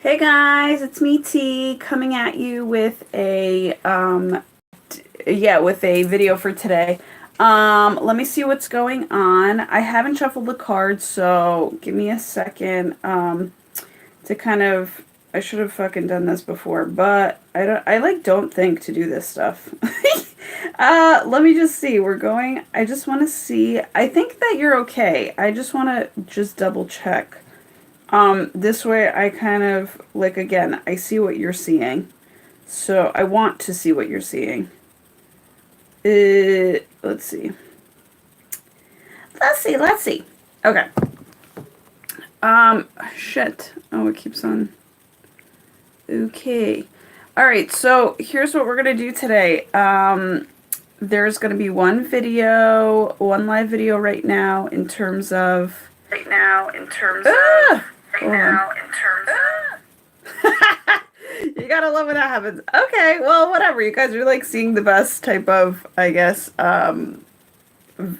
Hey guys, it's me T coming at you with a with a video for today. Let me see what's going on. I haven't shuffled the cards, so give me a second to kind of I should have fucking done this before, but I don't think to do this stuff. Let me just see. I just want to see. I think that you're okay. I just want to just double check. This way I kind of, like, again, I see what you're seeing. So I want to see what you're seeing. Let's see. Let's see. Okay. Shit. Oh, it keeps on. Okay. Alright, so here's what we're going to do today. There's going to be one live video right now in terms of... You gotta love when that happens. Okay, well, whatever. You guys are like seeing the best type of, I guess,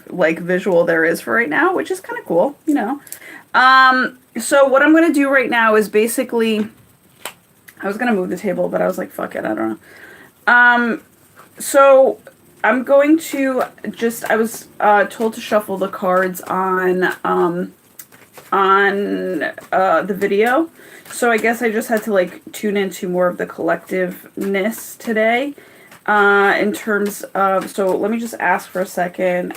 like visual there is for right now, which is kind of cool, you know. So what I'm gonna do right now is basically, I was gonna move the table, but I was like, fuck it, I don't know. So I'm going to I was told to shuffle the cards on the video. So I guess I just had to like tune into more of the collectiveness today in terms of, so let me just ask for a second.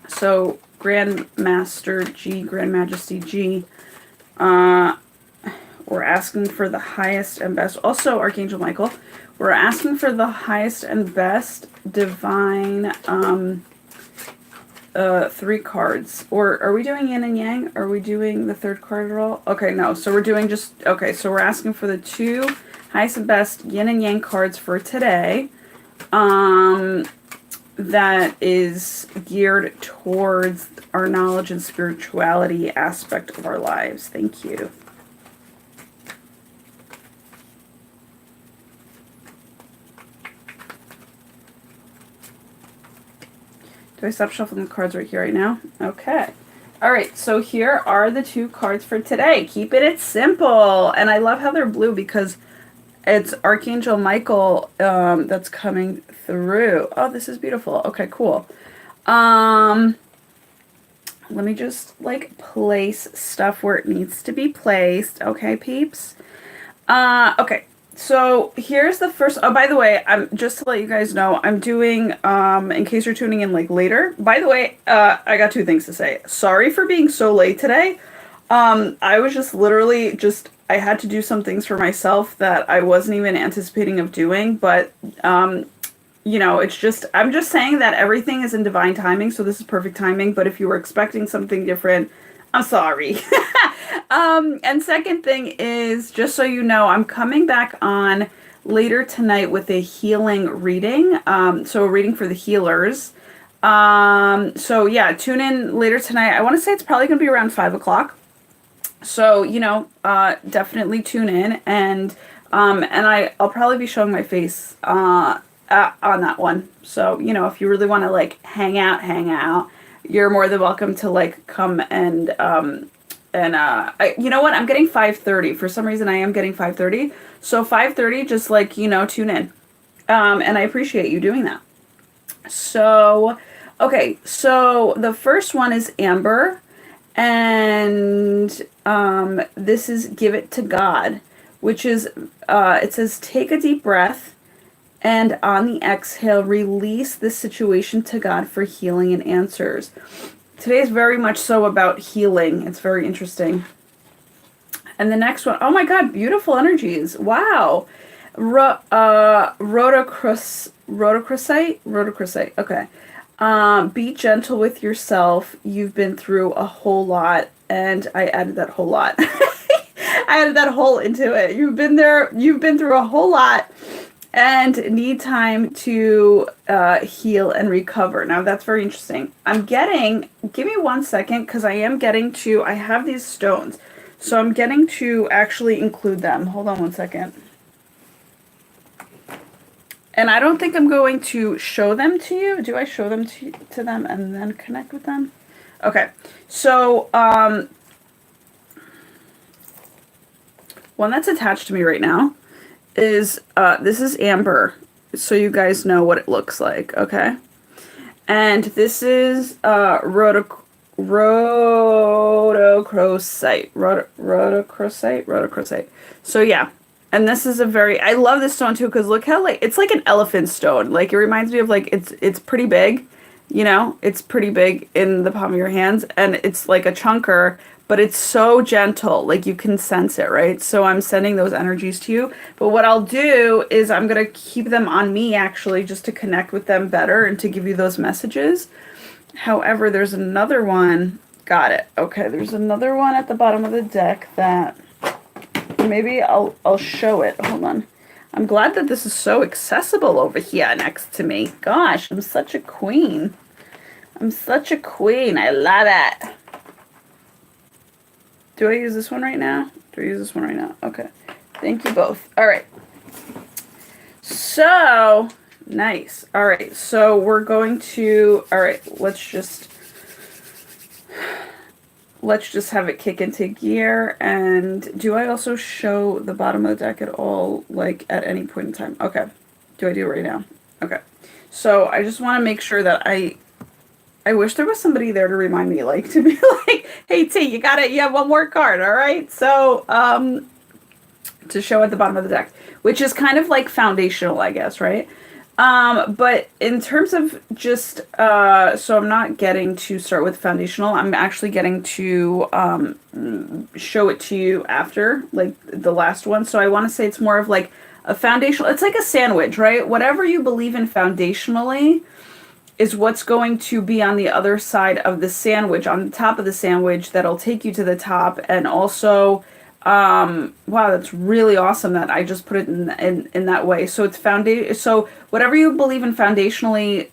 So Grandmaster G, Grand Majesty G, we're asking for the highest and best. Also Archangel Michael, we're asking for the highest and best divine 3 cards. Or are we doing yin and yang? Are we doing the 3rd card at all? Okay, no. So we're doing just... Okay, so we're asking for the 2 highest and best yin and yang cards for today. That is geared towards our knowledge and spirituality aspect of our lives. Thank you. Do I stop shuffling the cards right here, right now? Okay. Alright, so here are the 2 cards for today. Keeping it simple. And I love how they're blue because it's Archangel Michael that's coming through. Oh, this is beautiful. Okay, cool. Let me just, like, place stuff where it needs to be placed. Okay, peeps? Okay. So here's the first. Oh, by the way, I'm just to let you guys know, I'm doing, in case you're tuning in like later. By the way, I got 2 things to say. Sorry for being so late today. I was just literally I had to do some things for myself that I wasn't even anticipating of doing, but, you know, I'm just saying that everything is in divine timing, so this is perfect timing, but if you were expecting something different, I'm sorry. And second thing is, just so you know, I'm coming back on later tonight with a healing reading. So a reading for the healers. So yeah, tune in later tonight. I want to say it's probably going to be around 5 o'clock. So, you know, definitely tune in, and I'll probably be showing my face, on that one. So, you know, if you really want to like hang out, you're more than welcome to like come and you know what? I'm getting 5:30. For some reason, I am getting 5:30. So 5:30, just like, you know, tune in. And I appreciate you doing that. So, okay. So the first one is Amber. And this is Give It to God, which is, it says, take a deep breath. And on the exhale, release this situation to God for healing and answers. Today is very much so about healing. It's very interesting. And the next one, oh my God, beautiful energies. Wow. Rhodochrosite. Okay. Be gentle with yourself. You've been through a whole lot. And I added that whole lot. I added that whole into it. You've been through a whole lot. And need time to heal and recover. Now, that's very interesting. Give me 1 second, because I have these stones. So I'm getting to actually include them. Hold on 1 second. And I don't think I'm going to show them to you. Do I show them to them and then connect with them? Okay. So, one that's attached to me right now is, this is amber, so you guys know what it looks like, okay? And this is rhodochrosite. So yeah, and this is a very, I love this stone too because look how like it's like an elephant stone. Like it reminds me of like it's pretty big, you know, it's pretty big in the palm of your hands, and it's like a chunker, but it's so gentle, like you can sense it, right? So I'm sending those energies to you. But what I'll do is I'm gonna keep them on me actually, just to connect with them better and to give you those messages. However, there's another one. Got it. Okay, there's another one at the bottom of the deck that maybe I'll show it. Hold on. I'm glad that this is so accessible over here next to me. Gosh, I'm such a queen. I'm such a queen. I love it. Do I use this one right now? Do I use this one right now? Okay. Thank you both. All right. So, nice. All right. So we're going to, all right, let's just have it kick into gear. And do I also show the bottom of the deck at all, like at any point in time? Okay. Do I do it right now? Okay. So I just want to make sure that I wish there was somebody there to remind me, like, to be like, hey, T, you have one more card, all right? So, to show at the bottom of the deck, which is kind of like foundational, I guess, right? But in terms of just, so I'm not getting to start with foundational, I'm actually getting to show it to you after, like, the last one. So I want to say it's more of like a foundational, it's like a sandwich, right? Whatever you believe in foundationally is what's going to be on the other side of the sandwich, on the top of the sandwich, that'll take you to the top. And also, wow, that's really awesome that I just put it in that way. So it's so whatever you believe in foundationally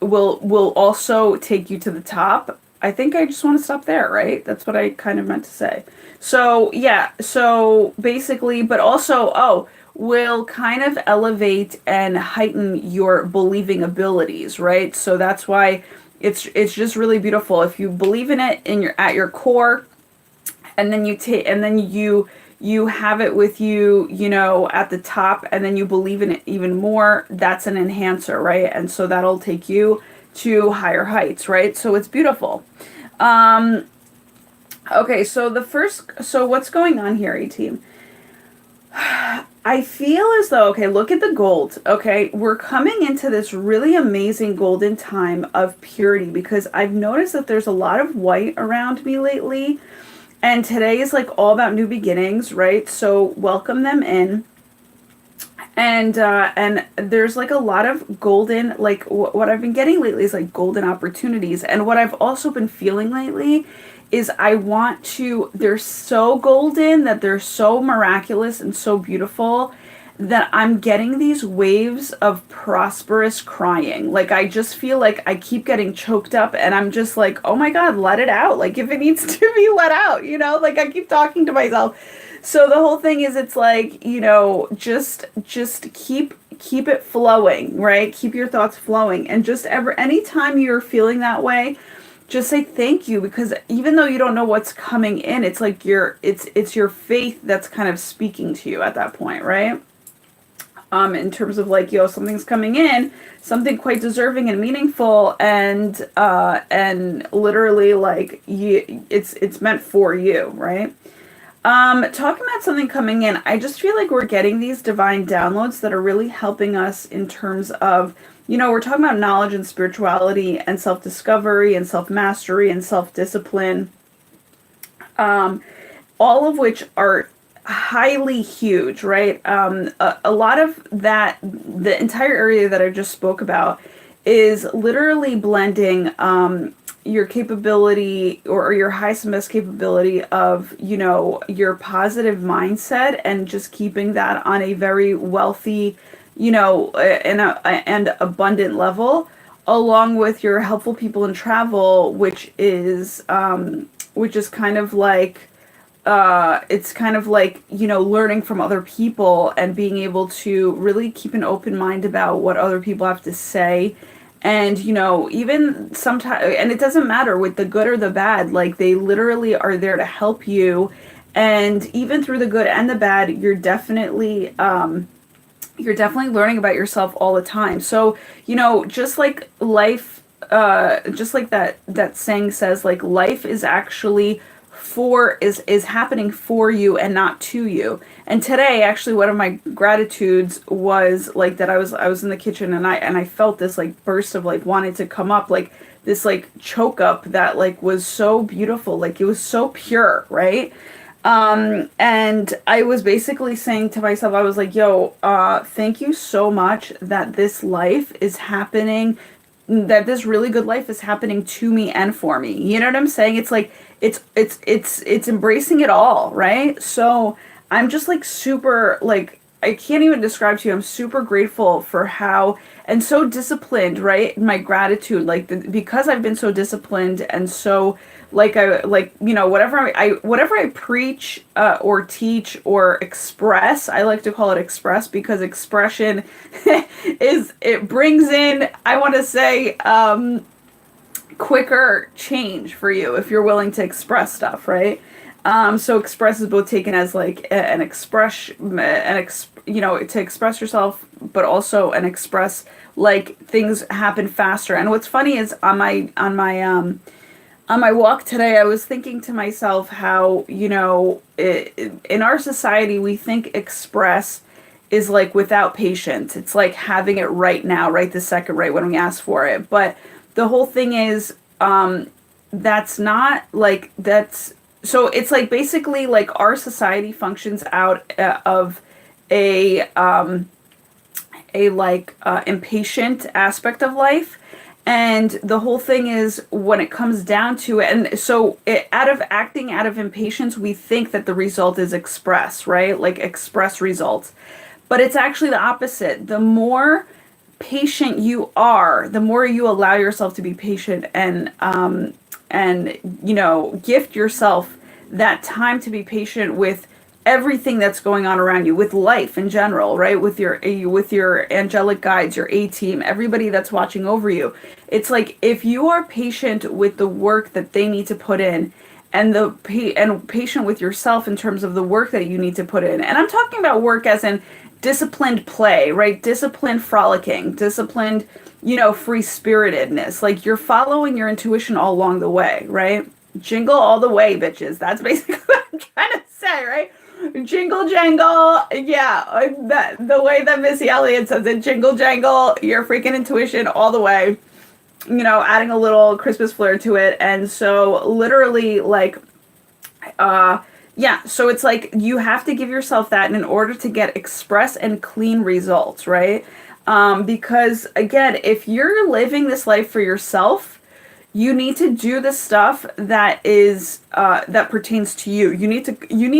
will also take you to the top. I think I just want to stop there, right? That's what I kind of meant to say. So yeah, so basically, but also, will kind of elevate and heighten your believing abilities, right? So that's why it's just really beautiful. If you believe in it at your core, and then you have it with you, you know, at the top, and then you believe in it even more, that's an enhancer, right? And so that'll take you to higher heights, right? So it's beautiful. Okay, so what's going on here, A-Team? I feel as though, okay, look at the gold, okay? We're coming into this really amazing golden time of purity because I've noticed that there's a lot of white around me lately, and today is like all about new beginnings, right? So welcome them in. And there's like a lot of golden, like what I've been getting lately is like golden opportunities. And what I've also been feeling lately is they're so golden, that they're so miraculous and so beautiful, that I'm getting these waves of prosperous crying. Like I just feel like I keep getting choked up, and I'm just like, oh my God, let it out. Like if it needs to be let out, you know, like I keep talking to myself. So the whole thing is, it's like, you know, just keep it flowing, right? Keep your thoughts flowing. And just anytime you're feeling that way, just say thank you, because even though you don't know what's coming in, it's like it's your faith that's kind of speaking to you at that point, right? In terms of like, something's coming in, something quite deserving and meaningful, and literally like it's meant for you, right? Talking about something coming in, I just feel like we're getting these divine downloads that are really helping us in terms of, we're talking about knowledge and spirituality and self-discovery and self-mastery and self-discipline, all of which are highly huge, right? A lot of that, the entire area that I just spoke about, is literally blending your capability or your highest and best capability of, your positive mindset, and just keeping that on a very wealthy, and abundant level, along with your helpful people in travel, which is kind of like, it's kind of like, learning from other people and being able to really keep an open mind about what other people have to say. And, even sometimes, and it doesn't matter with the good or the bad, like they literally are there to help you And even through the good and the bad, you're definitely learning about yourself all the time. So, just like life, just like that saying says, like life is actually is happening for you and not to you. And today, actually, one of my gratitudes was like that I was in the kitchen, and I felt this like burst of like wanting to come up, like this like choke up that like was so beautiful, like it was so pure, right? And I was basically saying to myself, I was like, yo, thank you so much that this life is happening, that this really good life is happening to me and for me. You know what I'm saying? It's like, it's embracing it all, right? So I'm just like super, like, I can't even describe to you. I'm super grateful for how, and so disciplined, right? My gratitude, like, because I've been so disciplined and so, like, whatever I preach, or teach or express, I like to call it express, because expression it brings in, I want to say, quicker change for you if you're willing to express stuff, right? So express is both taken as like an express, to express yourself, but also an express, like things happen faster. And what's funny is on my walk today, I was thinking to myself how, in our society, we think express is like without patience. It's like having it right now, right this second, right when we ask for it. But the whole thing is, that's not like, so it's like basically like our society functions out of a impatient aspect of life. And the whole thing is, when it comes down to it, and so acting out of impatience, we think that the result is express, right? Like express results. But it's actually the opposite. The more patient you are, the more you allow yourself to be patient, and gift yourself that time to be patient with everything that's going on around you, with life in general, right? With your angelic guides, your A team, everybody that's watching over you. It's like, if you are patient with the work that they need to put in, and patient with yourself in terms of the work that you need to put in. And I'm talking about work as in disciplined play, right? Disciplined frolicking, disciplined, free spiritedness. Like, you're following your intuition all along the way, right? Jingle all the way, bitches. That's basically what I'm trying to say, right? Jingle jangle, yeah, the way that Missy Elliott says it, jingle jangle, your freaking intuition all the way, adding a little Christmas flair to it. And so literally, like, yeah, so it's like you have to give yourself that in order to get express and clean results, right? Because again, if you're living this life for yourself, you need to do the stuff that is that pertains to you. You need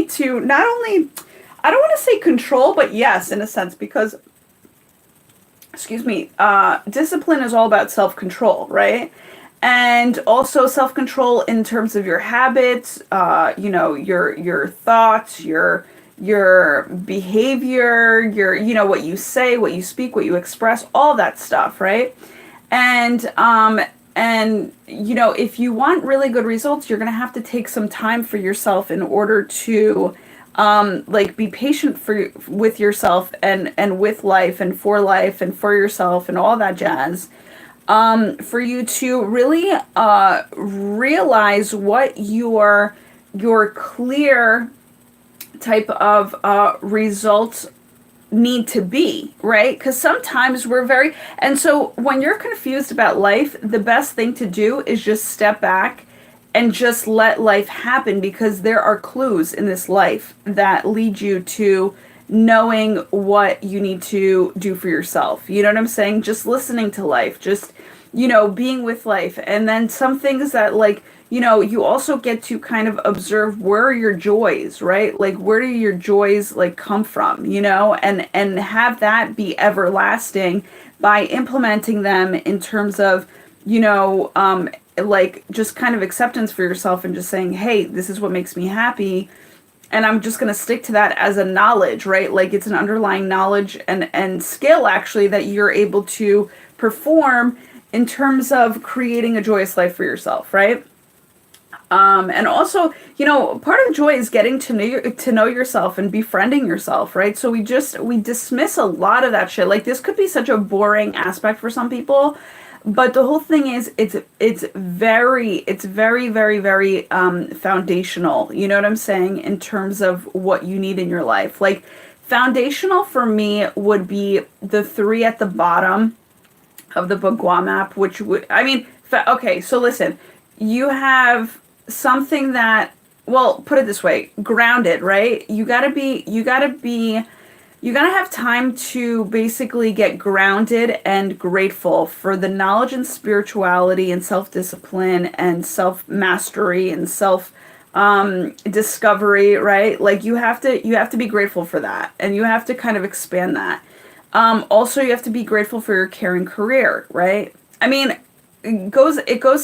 to not only, I don't want to say control, but yes, in a sense, because, excuse me, discipline is all about self-control, right? And also self-control in terms of your habits, your thoughts, your behavior, what you say, what you speak, what you express, all that stuff, right? And if you want really good results, you're going to have to take some time for yourself in order to, be patient with yourself and with life and for yourself and all that jazz. For you to really realize what your clear type of results need to be, right? Because sometimes and so when you're confused about life, the best thing to do is just step back and just let life happen, because there are clues in this life that lead you to knowing what you need to do for yourself. You know what I'm saying? Just listening to life, just, being with life. And then some things that, like, you also get to kind of observe, where are your joys, right? Like, where do your joys like come from, and have that be everlasting by implementing them in terms of, like just kind of acceptance for yourself, and just saying, hey, this is what makes me happy. And I'm just going to stick to that as a knowledge, right? Like, it's an underlying knowledge and skill, actually, that you're able to perform in terms of creating a joyous life for yourself, right? And also, you know, part of joy is getting to know yourself and befriending yourself, right? So we dismiss a lot of that shit. Like this could be such a boring aspect for some people, but the whole thing is it's very foundational. You know what I'm saying? In terms of what you need in your life. Like foundational for me would be the three at the bottom of the Bagua map, which would, I mean, okay, so listen, you have something that, well, put it this way, grounded, right? You gotta have time to basically get grounded and grateful for the knowledge and spirituality and self-discipline and self-mastery and self discovery, right? Like you have to be grateful for that, and you have to kind of expand that. Also, you have to be grateful for your caring career, right? I mean, it goes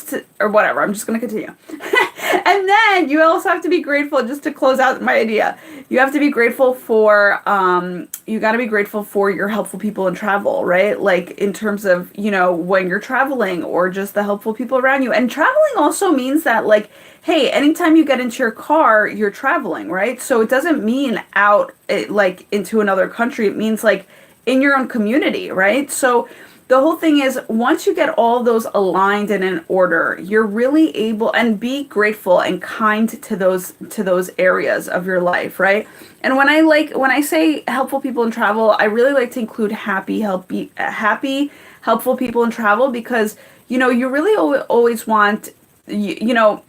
to, or whatever, I'm just going to continue. And then you also have to be grateful, just to close out my idea, you have to be grateful for, you got to be grateful for your helpful people in travel, right? Like in terms of, you know, when you're traveling or just the helpful people around you. And traveling also means that, like, hey, anytime you get into your car, you're traveling, right? So it doesn't mean like into another country. It means like in your own community, right? So the whole thing is, once you get all those aligned and in order, you're really able, and be grateful and kind to those areas of your life, right? And when I say helpful people in travel, I really like to include happy, helpful people in travel, because you know you really always want you know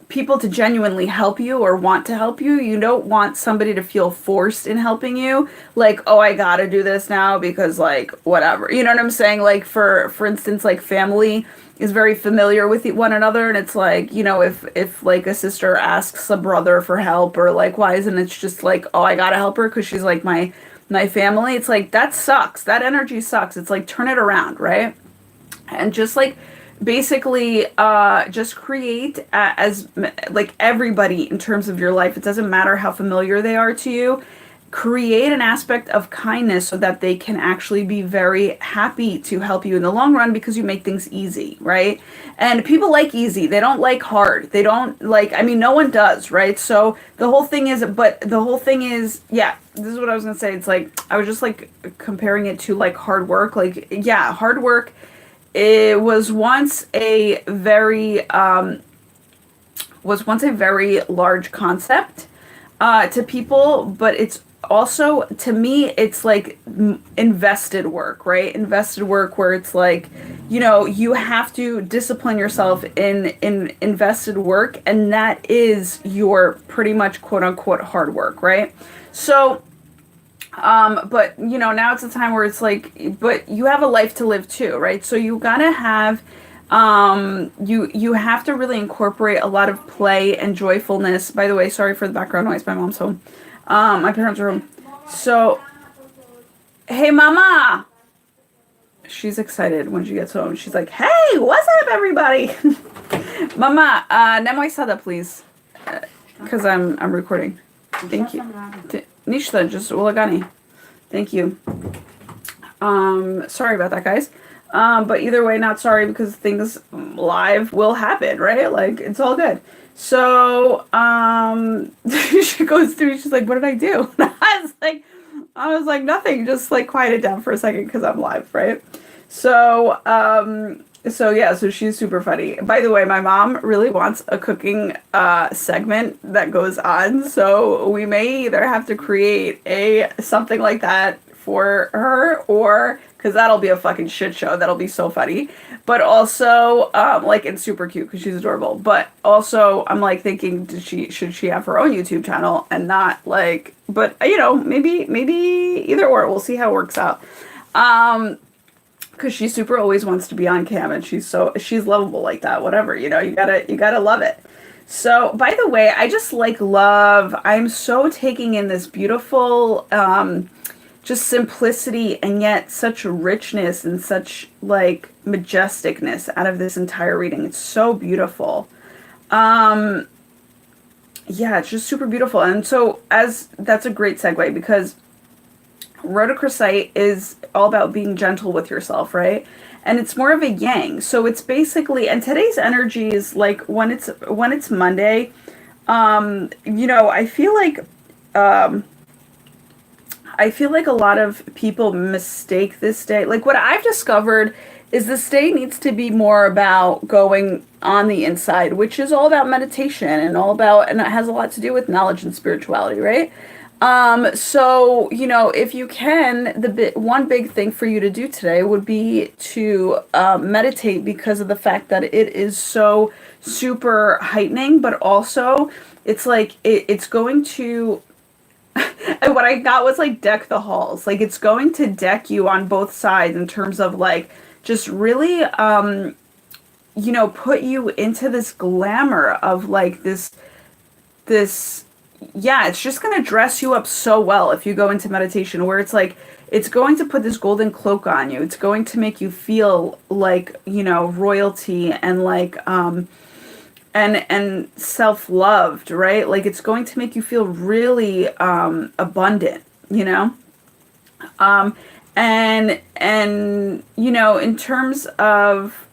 people to genuinely help you or want to help you. You don't want somebody to feel forced in helping you. Like, oh, I gotta do this now because like whatever. You know what I'm saying? Like for instance, like family is very familiar with one another, and it's like, you know, if like a sister asks a brother for help, or like why isn't it just like, oh, I gotta help her because she's like my family. It's like that sucks. That energy sucks. It's like turn it around, right? And just like basically just create as like everybody in terms of your life, it doesn't matter how familiar they are to you, create an aspect of kindness so that they can actually be very happy to help you in the long run, because you make things easy, right? And people like easy, they don't like hard, they don't like, I mean, no one does, right? So the whole thing is, yeah, this is what I was gonna say. It's like I was just like comparing it to like hard work. Like, yeah, hard work, it was once a very large concept to people, but it's also, to me, it's like invested work, right? Invested work where it's like, you know, you have to discipline yourself in invested work, and that is your pretty much quote unquote hard work, right? So but you know, now it's a time where it's like, but you have a life to live too, right? So you gotta have, you have to really incorporate a lot of play and joyfulness. By the way, sorry for the background noise. My mom's home. My parents are home. So, hey, mama. She's excited when she gets home. She's like, hey, what's up, everybody? Mama, nemoisada, please, because I'm recording. Thank you. Nishta, just ulagani. Thank you. Sorry about that, guys. But either way, not sorry, because things live will happen, right? Like, it's all good. So, she goes through, she's like, what did I do? I was like, nothing, just like quiet it down for a second because I'm live, right? So, so she's super funny. By the way, my mom really wants a cooking segment that goes on, so we may either have to create something like that for her, or because that'll be a fucking shit show. That'll be so funny, but also like, it's super cute because she's adorable. But also, I'm like thinking, should she have her own YouTube channel and not like? But you know, maybe either or. We'll see how it works out. Because she super always wants to be on cam, and she's lovable like that. Whatever, you know, you gotta love it. So, by the way, I just like love. I'm so taking in this beautiful, just simplicity, and yet such richness and such like majesticness out of this entire reading. It's so beautiful. Yeah, it's just super beautiful. And so, that's a great segue, because rhodochrosite is all about being gentle with yourself, right? and it's more of a yang. So it's basically, and today's energy is like when it's Monday, you know, I feel like a lot of people mistake this day. Like what I've discovered is this day needs to be more about going on the inside, which is all about meditation and all about, and it has a lot to do with knowledge and spirituality, right? So, you know, if you can, one big thing for you to do today would be to meditate, because of the fact that it is so super heightening, but also it's like it's going to and what I got was like deck the halls. Like it's going to deck you on both sides in terms of like just really you know, put you into this glamour of like this yeah, it's just going to dress you up so well if you go into meditation, where it's like it's going to put this golden cloak on you. It's going to make you feel like, you know, royalty and like and self-loved, right? Like it's going to make you feel really abundant, you know? And you know, in terms of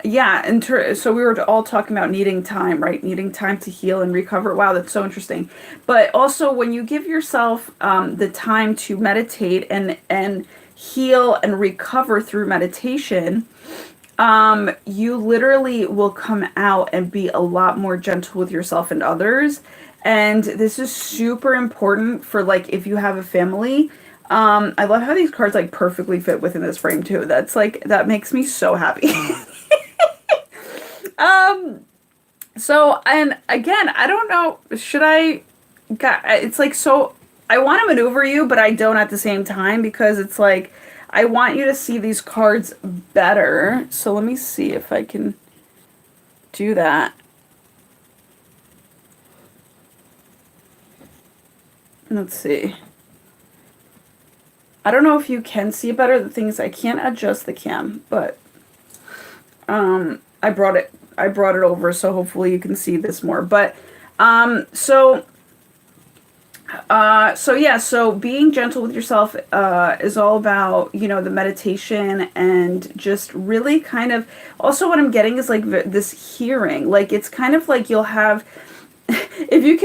yeah, so we were all talking about needing time, right? Needing time to heal and recover. Wow, that's so interesting. But also, when you give yourself the time to meditate and heal and recover through meditation, you literally will come out and be a lot more gentle with yourself and others. And this is super important for like if you have a family. I love how these cards like perfectly fit within this frame too. That's like, that makes me so happy. So, and again, I don't know, it's like, so I want to maneuver you, but I don't at the same time, because it's like, I want you to see these cards better. So let me see if I can do that. Let's see. I don't know if you can see it better. The thing is, I can't adjust the cam, but I brought it over, so hopefully you can see this more. But so yeah, so being gentle with yourself is all about, you know, the meditation and just really kind of, also what I'm getting is like this hearing. Like it's kind of like you'll have, if you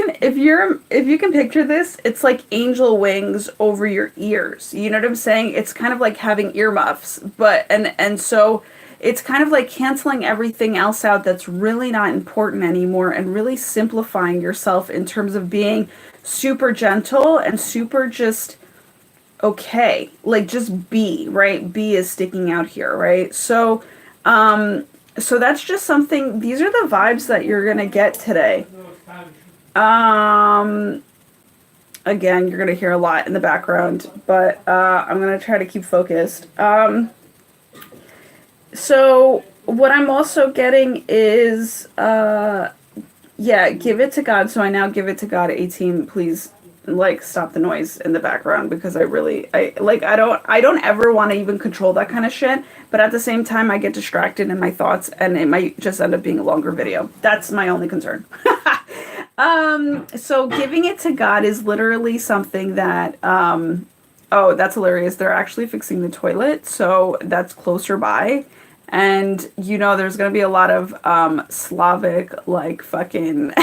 can picture this, it's like angel wings over your ears. You know what I'm saying? It's kind of like having earmuffs, but and so it's kind of like canceling everything else out that's really not important anymore, and really simplifying yourself in terms of being super gentle and super just okay. Like just be, right? Be is sticking out here, right? So so that's just something, these are the vibes that you're gonna get today. Again, you're gonna hear a lot in the background, but I'm gonna try to keep focused. So what I'm also getting is yeah, give it to God. So I now give it to God. 18, please, like, stop the noise in the background, because I don't ever want to even control that kind of shit, but at the same time I get distracted in my thoughts and it might just end up being a longer video. That's my only concern. So giving it to God is literally something that oh, that's hilarious. They're actually fixing the toilet, so that's closer by. And, you know, there's going to be a lot of Slavic, like, fucking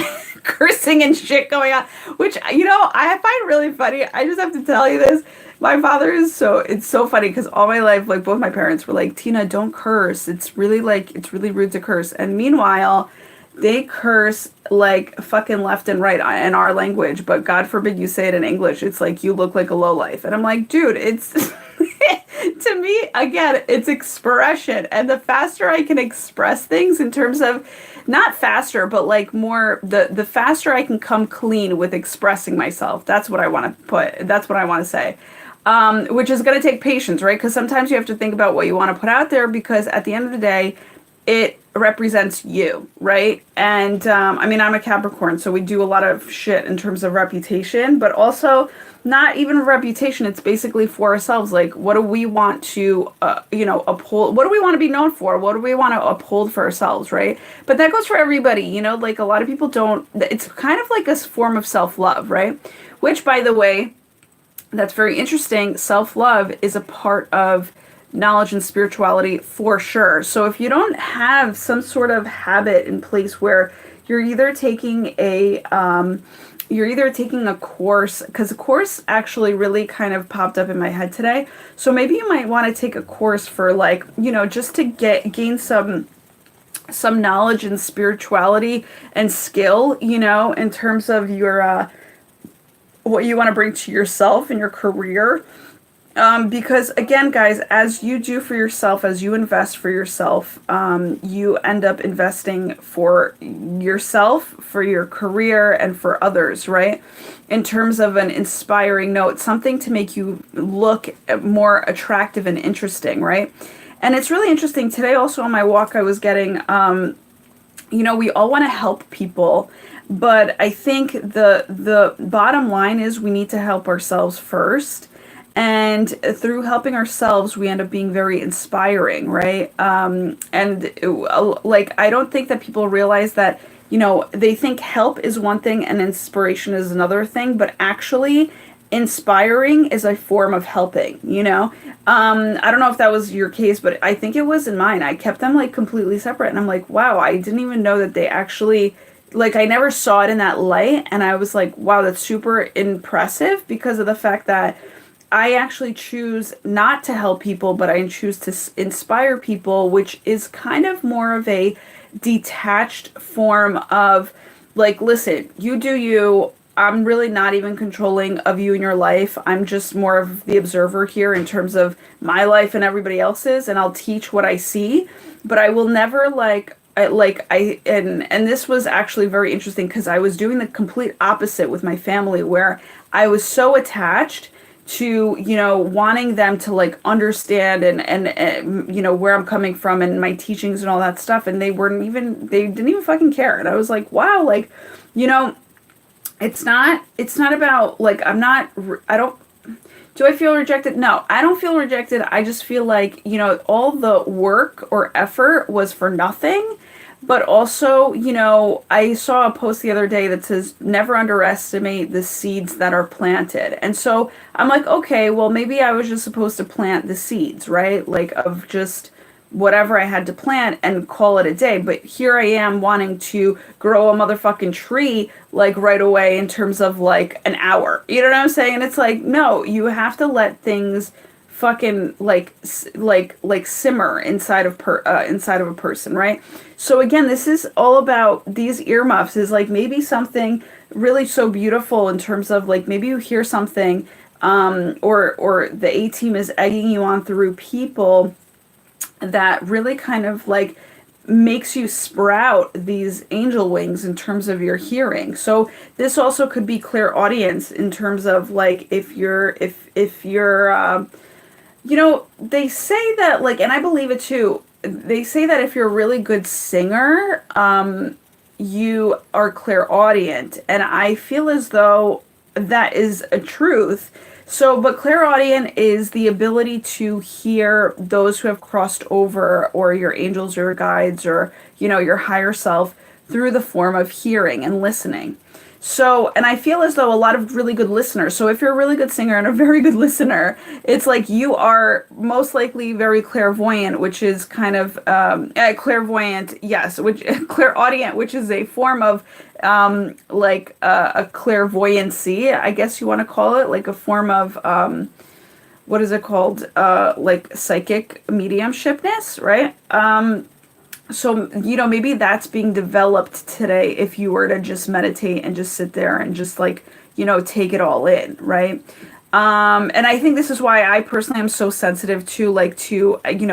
cursing and shit going on, which, you know, I find really funny. I just have to tell you this. My father is it's so funny, because all my life, like, both my parents were like, Tina, don't curse. It's really, like, it's really rude to curse. And meanwhile, they curse, like, fucking left and right in our language, but God forbid you say it in English. It's like, you look like a lowlife. And I'm like, dude, it's... to me, again, it's expression. And the faster I can express things in terms of, not faster, but like more, the faster I can come clean with expressing myself. That's what I want to say. Which is going to take patience, right? Because sometimes you have to think about what you want to put out there, because at the end of the day, it represents you, right? And I mean, I'm a Capricorn, so we do a lot of shit in terms of reputation, but also not even reputation. It's basically for ourselves. Like, what do we want to, you know, uphold? What do we want to be known for? What do we want to uphold for ourselves, right? But that goes for everybody, you know, like a lot of people don't, it's kind of like a form of self-love, right? Which, by the way, that's very interesting. Self-love is a part of knowledge and spirituality for sure. So if you don't have some sort of habit in place where you're either taking a course, because a course actually really kind of popped up in my head today. So maybe you might want to take a course for like, just to gain some knowledge and spirituality and skill, in terms of your what you want to bring to yourself and your career. Because again, guys, as you do for yourself, as you invest for yourself, you end up investing for yourself, for your career, and for others, right? In terms of an inspiring note, something to make you look more attractive and interesting, right? And it's really interesting. Today also on my walk, I was getting, we all want to help people, but I think the bottom line is we need to help ourselves first. And through helping ourselves, we end up being very inspiring, right? Like, I don't think that people realize that, they think help is one thing and inspiration is another thing, but actually inspiring is a form of helping, I don't know if that was your case, but I think it was in mine. I kept them like completely separate, and I'm like, wow, I didn't even know that they actually, like, I never saw it in that light, and I was like, wow, that's super impressive, because of the fact that I actually choose not to help people, but I choose to inspire people, which is kind of more of a detached form of, like, listen, you do you. I'm really not even controlling of you in your life. I'm just more of the observer here in terms of my life and everybody else's, and I'll teach what I see, but I will never and this was actually very interesting, because I was doing the complete opposite with my family, where I was so attached to, wanting them to like understand and where I'm coming from and my teachings and all that stuff. And they didn't even fucking care. And I was like, wow, like, it's not about like, do I feel rejected? No, I don't feel rejected. I just feel like, all the work or effort was for nothing. But also, I saw a post the other day that says, never underestimate the seeds that are planted. And so I'm like, okay, well, maybe I was just supposed to plant the seeds, right? Like, of just whatever I had to plant and call it a day. But here I am wanting to grow a motherfucking tree, like, right away in terms of like an hour. You know what I'm saying? And it's like, no, you have to let things fucking like simmer inside of a person, right? So again, this is all about these earmuffs, is like maybe something really so beautiful in terms of like, maybe you hear something, or the A team is egging you on through people that really kind of like makes you sprout these angel wings in terms of your hearing. So this also could be clairaudience in terms of like, if you're they say that, like, and I believe it too, they say that if you're a really good singer, you are clairaudient. And I feel as though that is a truth. So, but clairaudient is the ability to hear those who have crossed over, or your angels or your guides, or, your higher self, through the form of hearing and listening. So, and I feel as though a lot of really good listeners, so if you're a really good singer and a very good listener, it's like you are most likely very clairvoyant, which is kind of, clairvoyant, yes, which clairaudient, which is a form of, a clairvoyancy, I guess you want to call it, like a form of, what is it called? Like psychic mediumshipness, right? So, maybe that's being developed today if you were to just meditate and just sit there and just like, take it all in, right? And I think this is why I personally am so sensitive to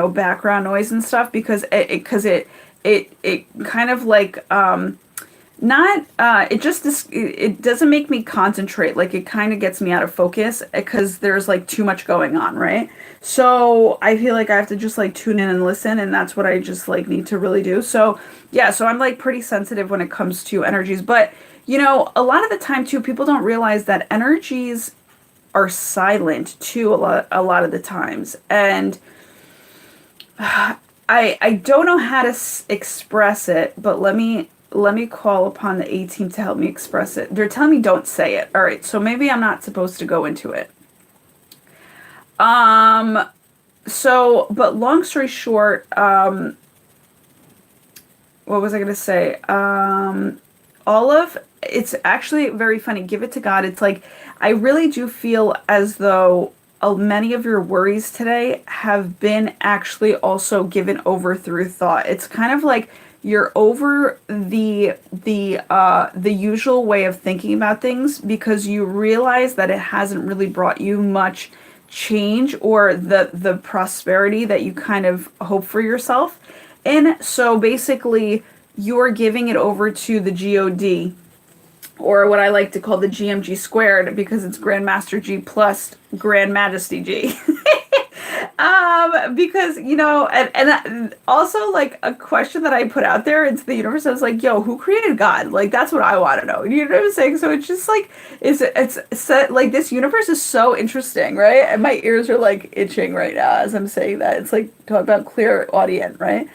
background noise and stuff, because it kind of like, it doesn't make me concentrate. Like, it kind of gets me out of focus because there's like too much going on, right? So I feel like I have to just like tune in and listen, and that's what I just like need to really do. So yeah, so I'm like pretty sensitive when it comes to energies, but a lot of the time too, people don't realize that energies are silent too a lot of the times. And I don't know how to express it, but let me call upon the A team to help me express it. They're telling me don't say it. All right, so maybe I'm not supposed to go into it. So, but long story short, what was I going to say? All of it's actually very funny. Give it to God. It's like I really do feel as though many of your worries today have been actually also given over through thought. It's kind of like you're over the usual way of thinking about things because you realize that it hasn't really brought you much change or the prosperity that you kind of hope for yourself. And so basically, you're giving it over to the God, or what I like to call the GMG squared, because it's Grandmaster G plus Grand Majesty G. Because, and also like a question that I put out there into the universe, I was like, yo, who created God? Like, that's what I want to know. You know what I'm saying? So it's just like, like this universe is so interesting, right? And my ears are like itching right now as I'm saying that. It's like talk about clear audience, right?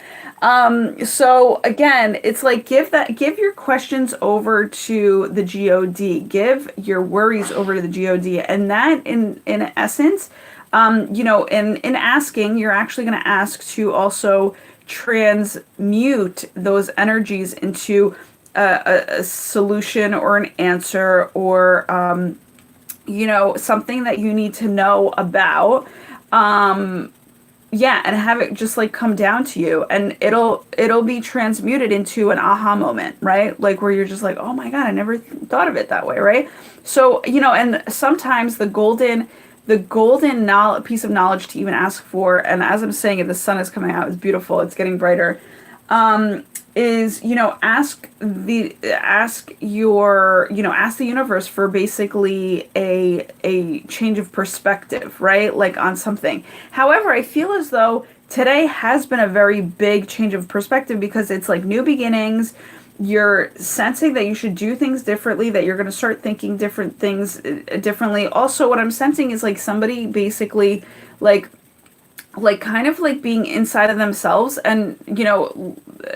So again, it's like give your questions over to the God, give your worries over to the God, and that in essence, in asking, you're actually going to ask to also transmute those energies into a solution or an answer or something that you need to know about. Yeah, and have it just like come down to you, and it'll be transmuted into an aha moment, right? Like where you're just like, oh my God, I never thought of it that way, right? So and sometimes the golden knowledge, piece of knowledge to even ask for, and as I'm saying it, the sun is coming out, it's beautiful, it's getting brighter, is ask the universe for basically a change of perspective, right? Like on something. However, I feel as though today has been a very big change of perspective because it's like new beginnings. You're sensing that you should do things differently, that you're going to start thinking different things differently. Also, what I'm sensing is like somebody basically like kind of like being inside of themselves and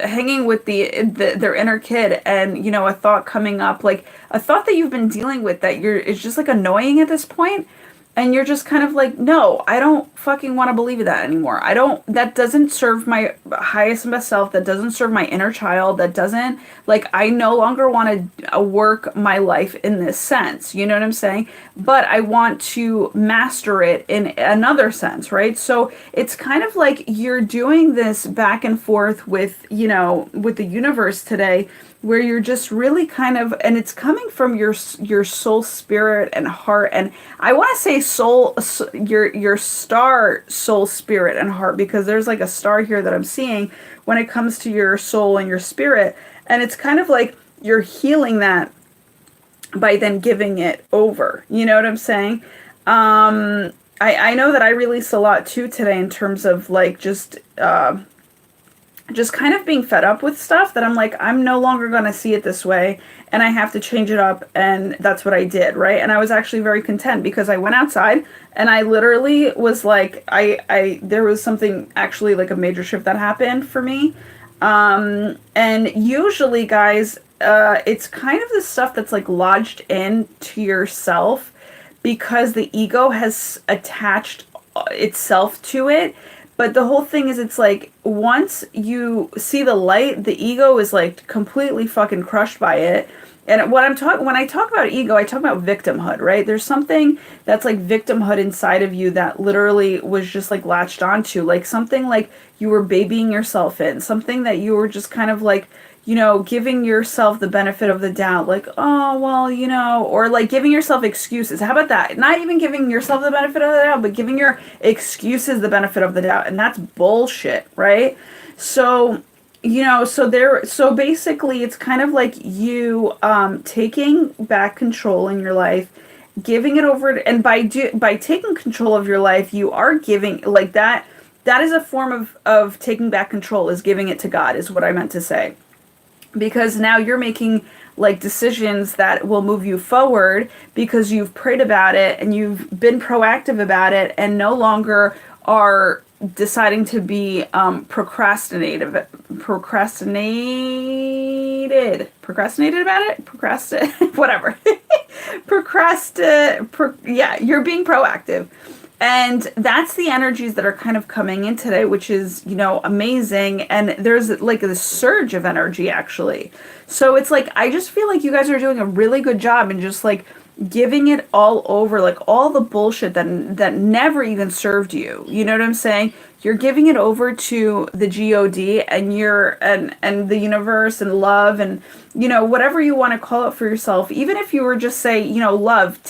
hanging with their inner kid, and a thought coming up, like a thought that you've been dealing with that it's just like annoying at this point, and you're just kind of like, no, I don't fucking want to believe that anymore. That doesn't serve my highest and best self. That doesn't serve my inner child. That doesn't, like, I no longer want to work my life in this sense. You know what I'm saying? But I want to master it in another sense, right? So it's kind of like you're doing this back and forth with the universe today, where you're just really kind of, and it's coming from your soul, spirit, and heart, and I want to say soul, your star, soul, spirit, and heart, because there's like a star here that I'm seeing when it comes to your soul and your spirit, and it's kind of like you're healing that by then giving it over. You know what I'm saying? I know that I released a lot too today in terms of like just kind of being fed up with stuff that I'm like, I'm no longer going to see it this way and I have to change it up. And that's what I did. Right. And I was actually very content because I went outside and I literally was like, there was something actually like a major shift that happened for me. And usually guys, it's kind of the stuff that's like lodged into yourself because the ego has attached itself to it. But the whole thing is, it's like, once you see the light, the ego is like completely fucking crushed by it. And when I talk about ego, I talk about victimhood, right? There's something that's like victimhood inside of you that literally was just like latched onto, like something like you were babying yourself in, something that you were just kind of like, giving yourself the benefit of the doubt, like, oh, well, or like giving yourself excuses. How about that? Not even giving yourself the benefit of the doubt, but giving your excuses the benefit of the doubt. And that's bullshit, right? So, so basically it's kind of like you taking back control in your life, giving it over, and by taking control of your life, you are giving, like, that is a form of taking back control, is giving it to God, is what I meant to say. Because now you're making like decisions that will move you forward because you've prayed about it and you've been proactive about it and no longer are deciding to be procrastinated about it, whatever. Yeah, you're being proactive. And that's the energies that are kind of coming in today, which is, you know, amazing. And there's like a surge of energy actually. So it's like, I just feel like you guys are doing a really good job in just like giving it all over, like all the bullshit that never even served you. You know what I'm saying? You're giving it over to the God and and the universe and love and, you know, whatever you want to call it for yourself. Even if you were just say, you know, love,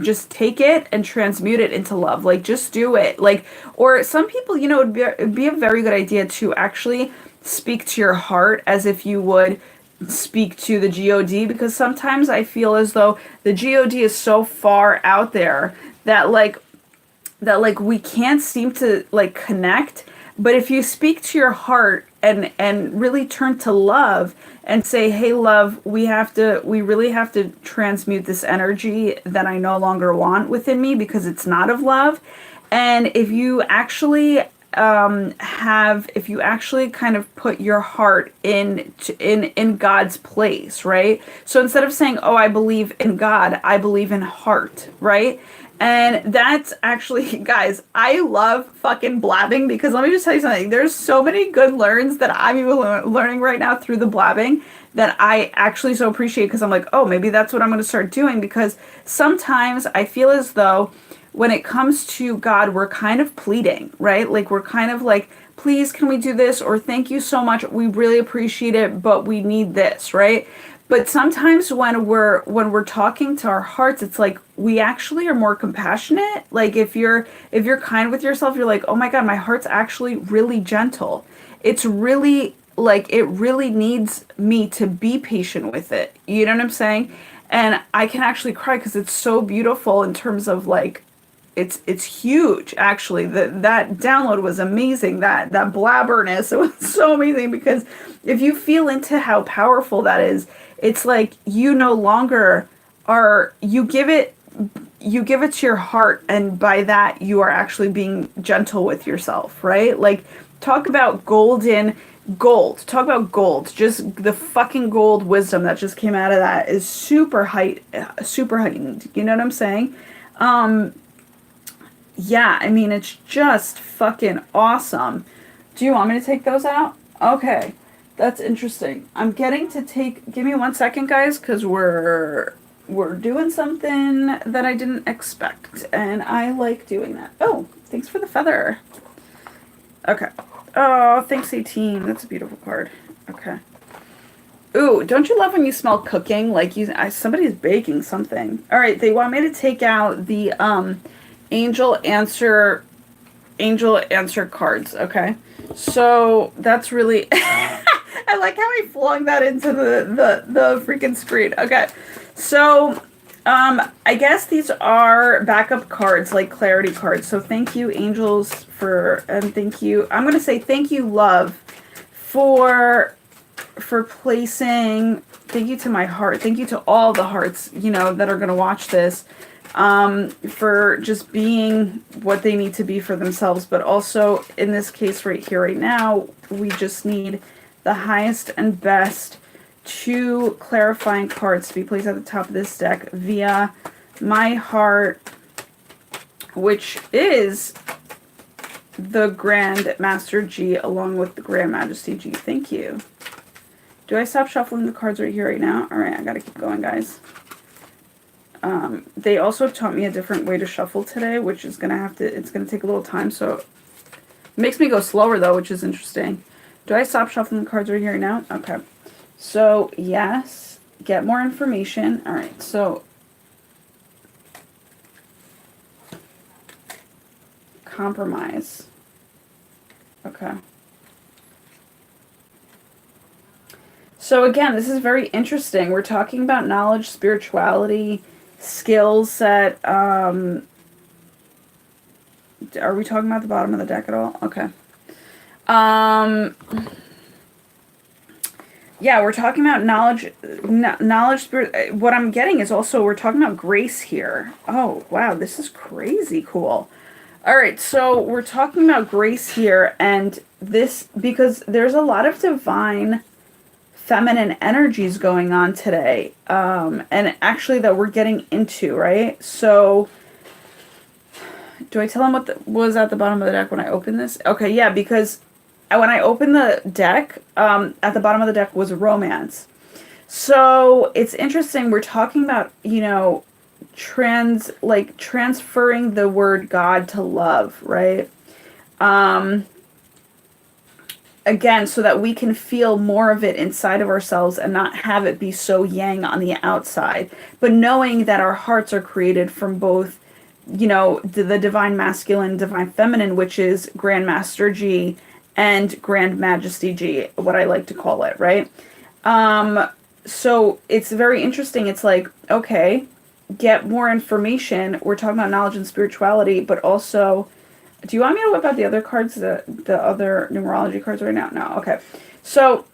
just take it and transmute it into love. Like, just do it. Like, or some people, you know, it'd be a very good idea to actually speak to your heart as if you would speak to the God, because sometimes I feel as though the God is so far out there that we can't seem to like connect. But if you speak to your heart and really turn to love and say, hey love, we really have to transmute this energy that I no longer want within me because it's not of love. And if you actually if you actually kind of put your heart in God's place, right? So instead of saying, oh, I believe in God, I believe in heart, right? And that's actually, guys, I love fucking blabbing, because let me just tell you something. There's so many good learns that I'm even learning right now through the blabbing that I actually so appreciate, because I'm like, oh, maybe that's what I'm going to start doing, because sometimes I feel as though when it comes to God, we're kind of pleading, right? Like, we're kind of like, please, can we do this? Or thank you so much. We really appreciate it, but we need this, right? But sometimes when we're talking to our hearts, it's like we actually are more compassionate. Like, if you're kind with yourself, you're like, oh my God, my heart's actually really gentle. It's really like, it really needs me to be patient with it. You know what I'm saying? And I can actually cry because it's so beautiful in terms of like, it's huge actually. That download was amazing. That blabberness, it was so amazing, because if you feel into how powerful that is, it's like you no longer are, you give it to your heart, and by that you are actually being gentle with yourself, right? Like, talk about gold. Talk about gold. Just the fucking gold wisdom that just came out of that is super heightened. You know what I'm saying? Yeah, I mean, it's just fucking awesome. Do you want me to take those out? Okay, that's interesting. I'm getting to give me 1 second, guys, because we're doing something that I didn't expect, and I like doing that. Oh, thanks for the feather. Okay. Oh, thanks, 18. That's a beautiful card. Okay. Ooh, don't you love when you smell cooking? Like, somebody's baking something. All right, they want me to take out the angel answer cards. Okay, so that's really I like how I flung that into the freaking screen. Okay, so I guess these are backup cards, like clarity cards. So thank you, angels, and thank you, I'm gonna say thank you, love, for placing, thank you to my heart, thank you to all the hearts, you know, that are gonna watch this, for just being what they need to be for themselves. But also, in this case right here, right now, we just need the highest and best 2 clarifying cards to be placed at the top of this deck via my heart, which is the Grand Master G along with the Grand Majesty G. Thank you. Do I stop shuffling the cards right here, right now? All right, I gotta keep going, guys. They also taught me a different way to shuffle today, which is it's gonna take a little time, so it makes me go slower though, which is interesting. Do I stop shuffling the cards right here now? Okay. So, yes, get more information. All right, so compromise. Okay. So again, this is very interesting. We're talking about knowledge, spirituality, skill set. Are we talking about the bottom of the deck at all? Okay. Yeah, we're talking about knowledge, spirit. What I'm getting is also, we're talking about grace here. Oh, wow, this is crazy cool. All right, so we're talking about grace here, and this, because there's a lot of divine feminine energies going on today, and actually that we're getting into, right? So Do I tell them what was at the bottom of the deck when I opened this? Okay, yeah, because when I opened the deck, at the bottom of the deck was romance. So it's interesting. We're talking about, you know, transferring the word God to love, right? Again, so that we can feel more of it inside of ourselves and not have it be so yang on the outside. But knowing that our hearts are created from both, you know, the divine masculine, divine feminine, which is Grandmaster G and Grand Majesty G, what I like to call it, right? So it's very interesting. It's like, okay, get more information. We're talking about knowledge and spirituality, but also, do you want me to whip out the other cards, the other numerology cards right now? No, okay. So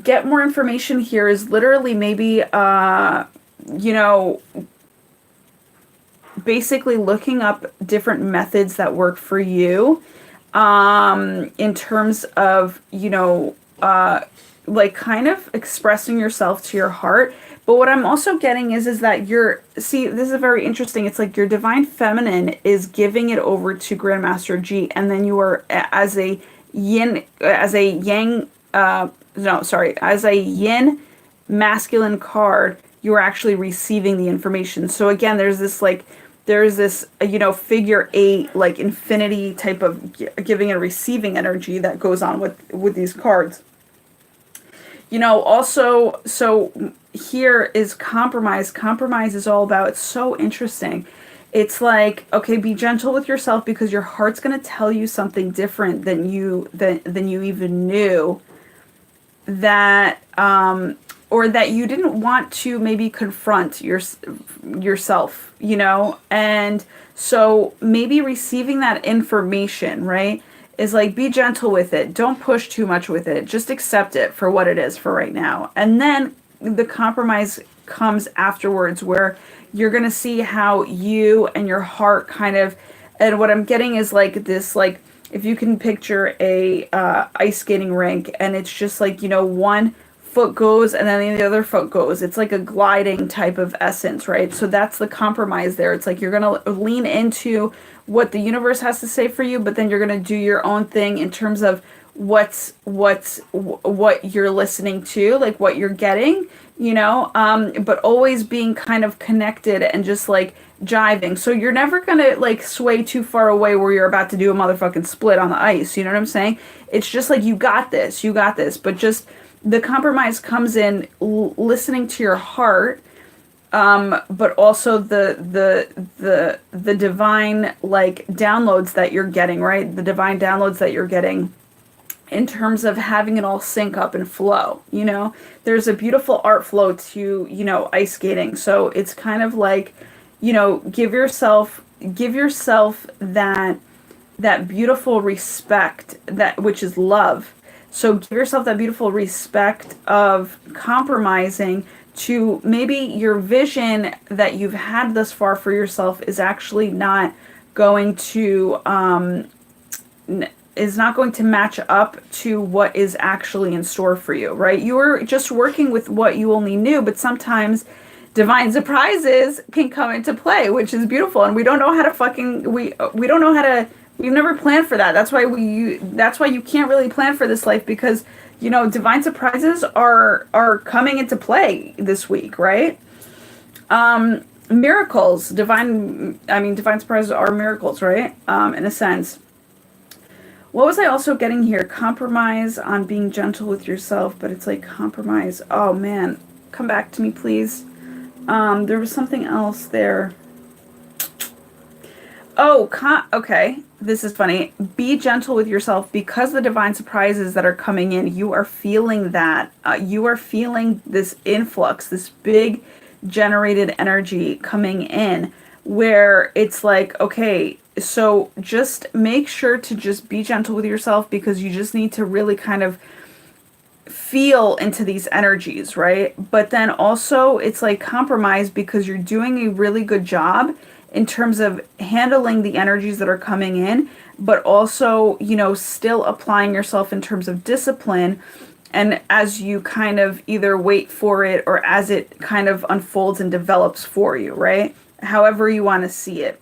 get more information here is literally maybe, you know, basically looking up different methods that work for you, in terms of, you know, like kind of expressing yourself to your heart. But what I'm also getting is that see, this is very interesting. It's like your divine feminine is giving it over to Grandmaster G, and then you are as a yin masculine card, you are actually receiving the information. So again, there's this, you know, figure 8, like infinity type of giving and receiving energy that goes on with these cards. You know, also, so here is compromise. Compromise is all about, it's so interesting. It's like, okay, be gentle with yourself because your heart's going to tell you something different than you even knew, that or that you didn't want to maybe confront yourself, you know? And so maybe receiving that information, right, is like, be gentle with it. Don't push too much with it. Just accept it for what it is for right now. And then the compromise comes afterwards, where you're going to see how you and your heart kind of, and what I'm getting is like this, like, if you can picture a ice skating rink, and it's just like, you know, one foot goes and then the other foot goes. It's like a gliding type of essence, right? So that's the compromise there. It's like you're going to lean into what the universe has to say for you, but then you're going to do your own thing in terms of what you're listening to, like what you're getting, you know, but always being kind of connected and just like jiving. So you're never going to like sway too far away where you're about to do a motherfucking split on the ice. You know what I'm saying? It's just like, you got this, but just the compromise comes in listening to your heart, but also the divine like downloads that you're getting, right? The divine downloads that you're getting in terms of having it all sync up and flow, you know? There's a beautiful art flow to, you know, ice skating. So it's kind of like, you know, give yourself that beautiful respect, which is love. So give yourself that beautiful respect of compromising to maybe your vision that you've had thus far for yourself is actually not going to match up to what is actually in store for you, right? You were just working with what you only knew, but sometimes divine surprises can come into play, which is beautiful. And we don't know how to we don't know how to. We've never planned for that. That's why you can't really plan for this life, because, you know, divine surprises are coming into play this week, right? Miracles, divine surprises are miracles, right? In a sense. What was I also getting here? Compromise on being gentle with yourself, but it's like compromise. Oh man, come back to me, please. There was something else there. Oh, okay. This is funny. Be gentle with yourself because the divine surprises that are coming in, you are feeling that. You are feeling this influx, this big generated energy coming in, where it's like, okay, so just make sure to just be gentle with yourself, because you just need to really kind of feel into these energies, right? But then also it's like compromise, because you're doing a really good job in terms of handling the energies that are coming in, but also, you know, still applying yourself in terms of discipline. And as you kind of either wait for it or as it kind of unfolds and develops for you, right? However you want to see it.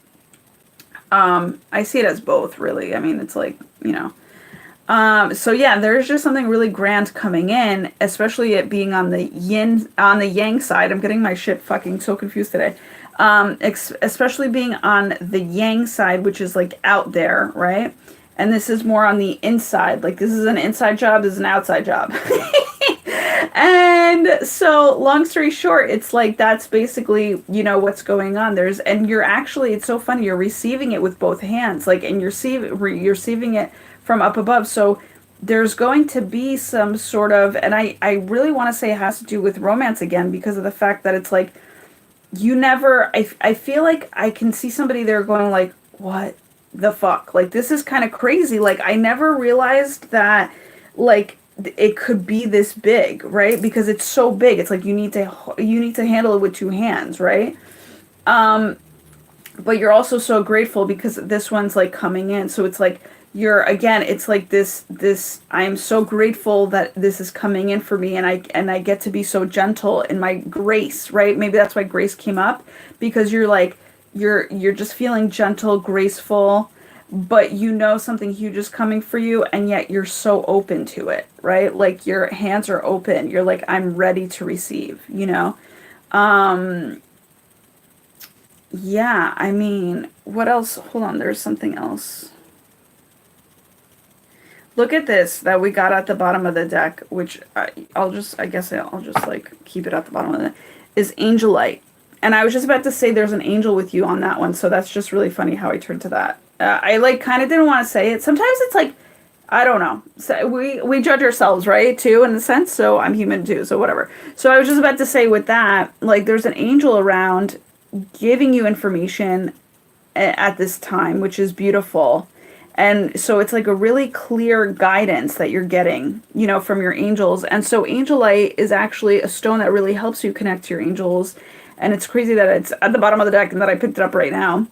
I see it as both, really. I mean, it's like, you know. So yeah, there's just something really grand coming in, especially it being on the on the yang side. I'm getting my shit fucking so confused today. Especially being on the yang side, which is like out there, right? And this is more on the inside. Like this is an inside job, this is an outside job. And so long story short, it's like that's basically, you know, what's going on. And you're actually, it's so funny, you're receiving it with both hands, like, and you're receiving it from up above. So there's going to be some sort of, and I really want to say it has to do with romance again, because of the fact that it's like, I feel like I can see somebody there going like, what the fuck? Like, this is kind of crazy. Like, I never realized that, like, it could be this big, right? Because it's so big. It's like you need to handle it with two hands, right? But you're also so grateful because this one's like coming in. So it's like it's like this I'm so grateful that this is coming in for me, and I get to be so gentle in my grace, right? Maybe that's why grace came up, because you're like you're just feeling gentle, graceful, but you know something huge is coming for you, and yet you're so open to it, right? Like your hands are open. You're like, I'm ready to receive, you know? Yeah, I mean, what else? Hold on, there's something else. Look at this that we got at the bottom of the deck, which I guess I'll just like keep it at the bottom of the, is Angelite. And I was just about to say there's an angel with you on that one, so that's just really funny how I turned to that. I like kind of didn't want to say it. Sometimes it's like, I don't know. So we judge ourselves, right? Too, in a sense. So I'm human too. So whatever. So I was just about to say with that, like there's an angel around giving you information at this time, which is beautiful. And so it's like a really clear guidance that you're getting, you know, from your angels. And so Angelite is actually a stone that really helps you connect to your angels. And it's crazy that it's at the bottom of the deck and that I picked it up right now.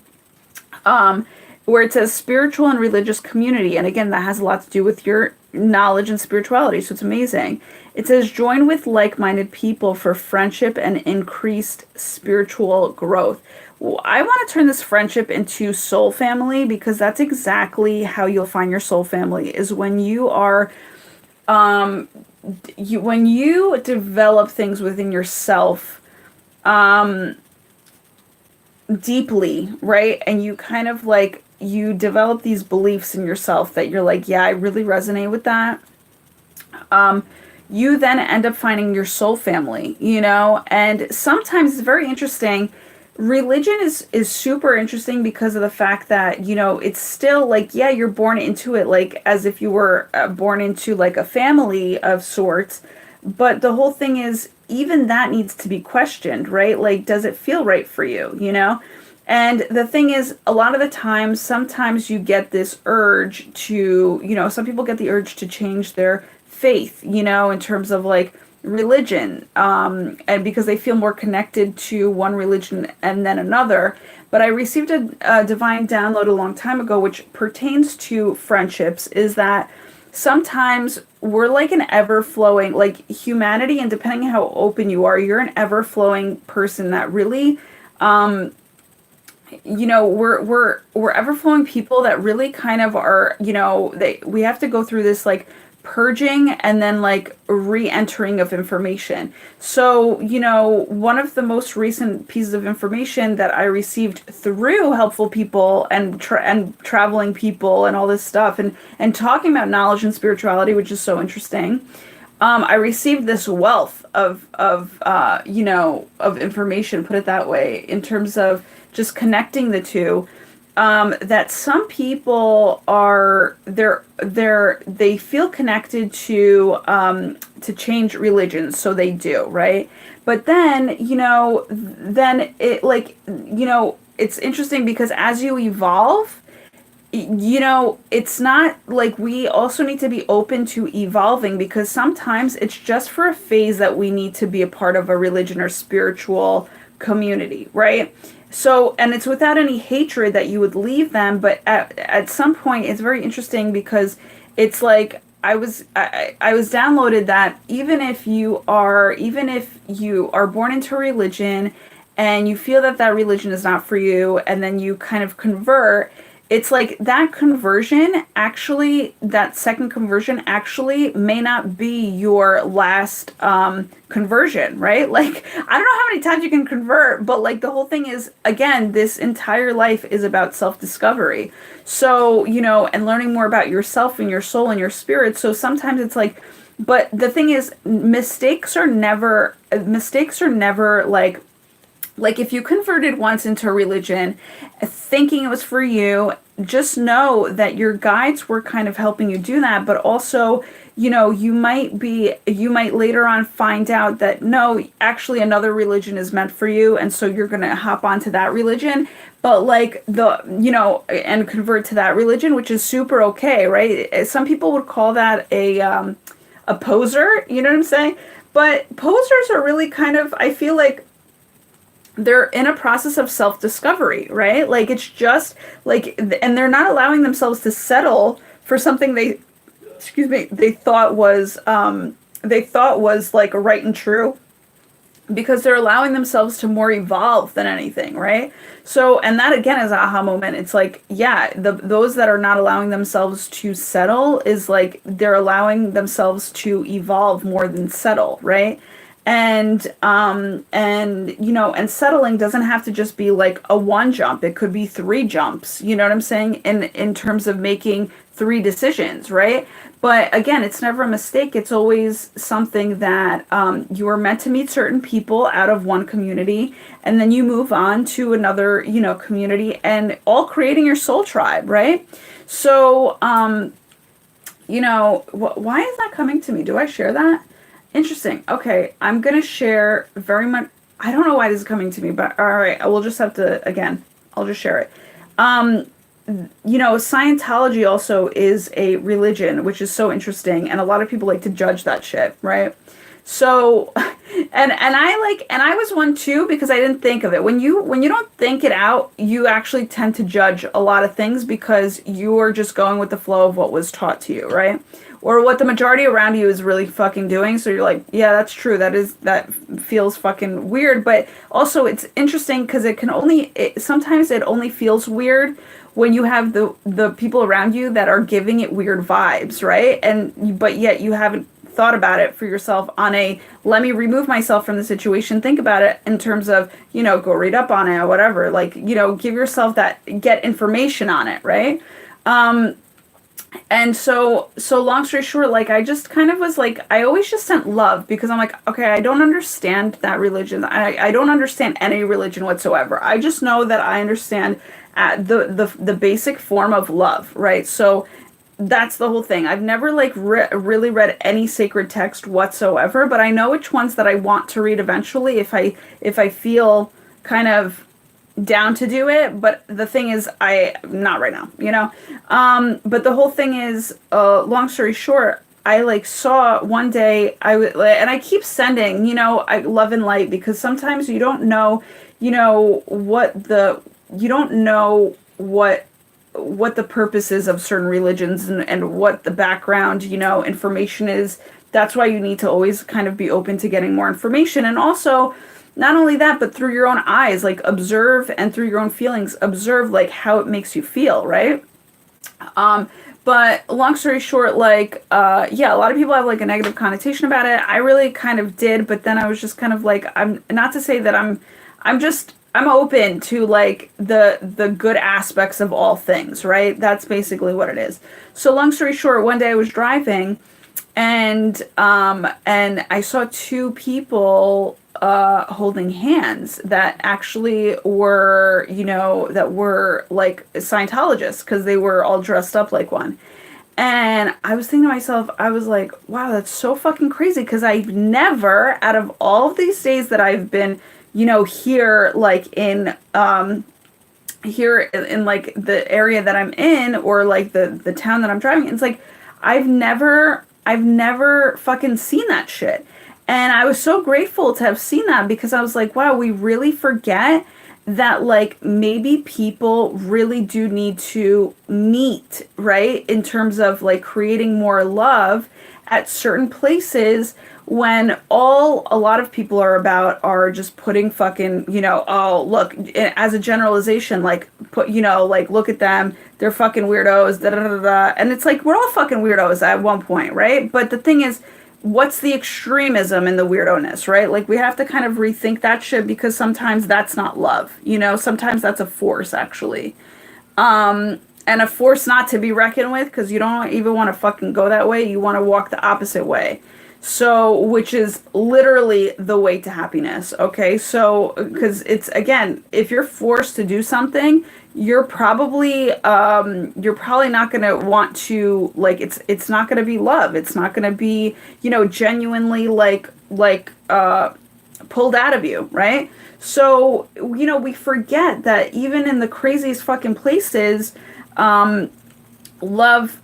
Where it says spiritual and religious community. And again, that has a lot to do with your knowledge and spirituality. So it's amazing. It says join with like-minded people for friendship and increased spiritual growth. Well, I want to turn this friendship into soul family, because that's exactly how you'll find your soul family, is when you are, when you develop things within yourself, deeply, right? And you kind of like, you develop these beliefs in yourself that you're like, yeah, I really resonate with that. You then end up finding your soul family, you know? And sometimes it's very interesting. Religion is super interesting because of the fact that, you know, it's still like, yeah, you're born into it, like as if you were born into like a family of sorts. But the whole thing is, even that needs to be questioned, right? Like, does it feel right for you, you know? And the thing is, a lot of the times, sometimes you get this urge to, you know, some people get the urge to change their faith, you know, in terms of like religion, and because they feel more connected to one religion and then another. But I received a divine download a long time ago, which pertains to friendships, is that sometimes we're like an ever-flowing, like humanity, and depending on how open you are, you're an ever-flowing person that really, you know, we're ever-flowing people that really kind of are, you know, we have to go through this like purging and then like re-entering of information. So, you know, one of the most recent pieces of information that I received through helpful people and traveling people and all this stuff, and talking about knowledge and spirituality, which is so interesting. I received this wealth of you know, of information, put it that way, in terms of just connecting the two. That some people are they feel connected to change religions, so they do, right? But then, you know, then it like, you know, it's interesting because as you evolve, you know, it's not like, we also need to be open to evolving, because sometimes it's just for a phase that we need to be a part of a religion or spiritual community, right? So, and it's without any hatred that you would leave them, but at some point it's very interesting, because it's like I was downloaded that even if you are born into a religion and you feel that that religion is not for you, and then you kind of convert, it's like that conversion actually, that second conversion actually may not be your last conversion, right? Like, I don't know how many times you can convert, but like the whole thing is, again, this entire life is about self-discovery. So, and learning more about yourself and your soul and your spirit. So sometimes it's like, but the thing is, mistakes are never like if you converted once into a religion thinking it was for you, just know that your guides were kind of helping you do that, but also, you might later on find out that no, actually another religion is meant for you, and so you're going to hop onto that religion, but like and convert to that religion, which is super okay, right? Some people would call that a poser, you know what I'm saying? But posers are really kind of, I feel like, they're in a process of self-discovery, right? Like it's just like, and they're not allowing themselves to settle for something they thought was like right and true, because they're allowing themselves to more evolve than anything, right? So, and that again is aha moment. It's like, yeah, those that are not allowing themselves to settle is like they're allowing themselves to evolve more than settle, right? And settling doesn't have to just be like a one jump. It could be three jumps. You know what I'm saying? In terms of making three decisions, right? But again, it's never a mistake. It's always something that you are meant to meet certain people out of one community, and then you move on to another, community, and all creating your soul tribe, right? So, why is that coming to me? Do I share that? Interesting. Okay, I'm gonna share very much. I don't know why this is coming to me, but all right, I will just have to, again, I'll just share it. Scientology also is a religion, which is so interesting, and a lot of people like to judge that shit, right? So, and I was one too, because I didn't think of it. When you don't think it out, you actually tend to judge a lot of things because you are just going with the flow of what was taught to you, right? Or what the majority around you is really fucking doing. So you're like, yeah, that's true. That feels fucking weird. But also it's interesting because sometimes it only feels weird when you have the people around you that are giving it weird vibes, right? But yet you haven't thought about it for yourself on a, let me remove myself from the situation, think about it in terms of, go read up on it or whatever. Like, give yourself that, get information on it, right? And so long story short, like I just kind of was like, I always just sent love because I'm like, okay, I don't understand that religion. I don't understand any religion whatsoever. I just know that I understand the basic form of love, right? So that's the whole thing. I've never like really read any sacred text whatsoever, but I know which ones that I want to read eventually if I feel kind of down to do it. But the thing is, not right now, but the whole thing is, long story short, I like saw one day and I keep sending, I love and light, because sometimes you don't know, what the purpose is of certain religions and what the background, information is. That's why you need to always kind of be open to getting more information. And also, not only that, but through your own eyes, like observe, and through your own feelings, observe like how it makes you feel, right? But long story short, like, yeah, a lot of people have like a negative connotation about it. I really kind of did, but then I was just kind of like, I'm not to say that I'm open to like the good aspects of all things, right? That's basically what it is. So long story short, one day I was driving and I saw two people holding hands that actually were, that were like Scientologists, because they were all dressed up like one. And I was thinking to myself, I was like, wow, that's so fucking crazy, because I've never, out of all of these days that I've been, here, like in like the area that I'm in, or like the town that I'm driving, it's like I've never fucking seen that shit. And I was so grateful to have seen that, because I was like, wow, we really forget that like maybe people really do need to meet, right? In terms of like creating more love at certain places when all a lot of people are about are just putting fucking, oh, look, as a generalization, like, put, like, look at them, they're fucking weirdos, da da da da. And it's like, we're all fucking weirdos at one point, right? But the thing is, what's the extremism in the weirdoness, right? Like, we have to kind of rethink that shit, because sometimes that's not love, sometimes that's a force, actually. And a force not to be reckoned with, because you don't even want to fucking go that way. You want to walk the opposite way. So, which is literally the way to happiness. Okay. So, because it's, again, if you're forced to do something, you're probably not going to want to, like, it's not going to be love. It's not going to be, genuinely pulled out of you. Right. So, we forget that even in the craziest fucking places, love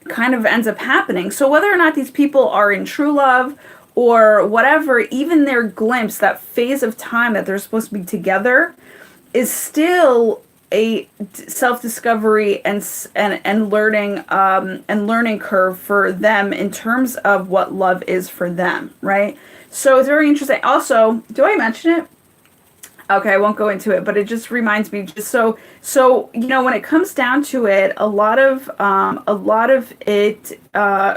kind of ends up happening. So whether or not these people are in true love or whatever, even their glimpse, that phase of time that they're supposed to be together, is still a self-discovery and learning curve for them in terms of what love is for them, right? So it's very interesting. Also, do I mention it? Okay, I won't go into it, but it just reminds me, just so when it comes down to it, a lot of it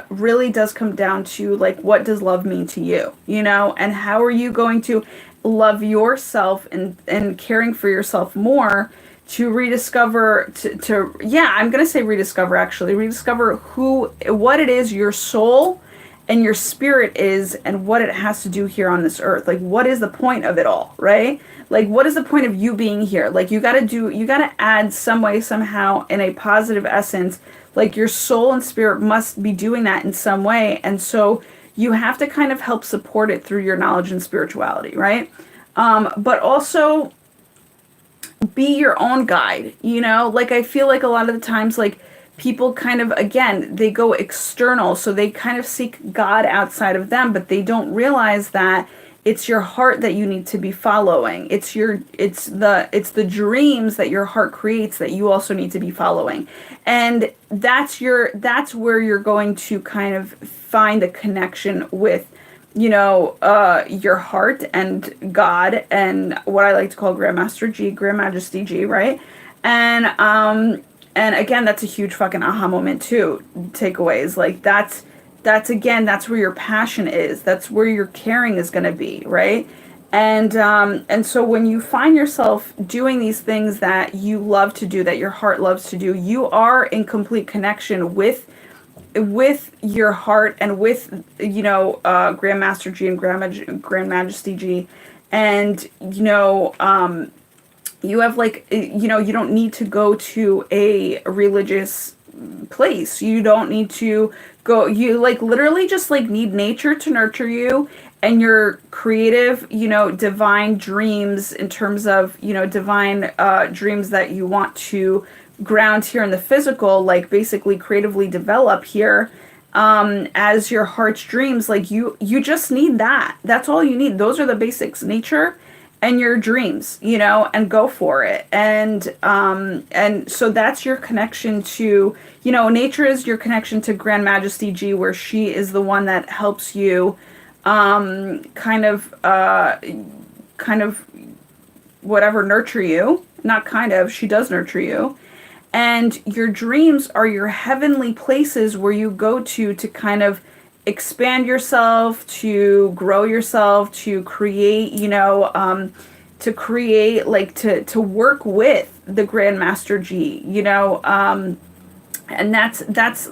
really does come down to, like, what does love mean to you, and how are you going to love yourself and caring for yourself more, to rediscover, I'm gonna say rediscover, actually rediscover what it is your soul and your spirit is, and what it has to do here on this earth. Like, what is the point of it all, right? Like, what is the point of you being here? Like, you gotta add some way, somehow, in a positive essence. Like, your soul and spirit must be doing that in some way. And so you have to kind of help support it through your knowledge and spirituality, right? But also be your own guide, Like, I feel like a lot of the times, like, people kind of, again, they go external, so they kind of seek God outside of them, but they don't realize that it's your heart that you need to be following. It's the dreams that your heart creates that you also need to be following. And that's where you're going to kind of find a connection with, your heart and God, and what I like to call Grandmaster G, Grand Majesty G, right? And again, that's a huge fucking aha moment too. Takeaways, like, that's where your passion is. That's where your caring is going to be, right? And so when you find yourself doing these things that you love to do, that your heart loves to do, you are in complete connection with your heart and with, Grandmaster G and Grand Majesty G, and you have, like, you don't need to go to a religious place. You don't need to go, you, like, literally just, like, need nature to nurture you, and your creative, divine dreams, in terms of, divine dreams that you want to ground here in the physical, like, basically creatively develop here, as your heart's dreams. Like, you just need that. That's all you need. Those are the basics: nature and your dreams, and go for it. And so that's your connection to, nature is your connection to Grand Majesty G, where she is the one that helps you, kind of whatever, nurture you. Not kind of, she does nurture you. And your dreams are your heavenly places where you go to kind of expand yourself, to grow yourself, to create, to work with the Grandmaster G, and that's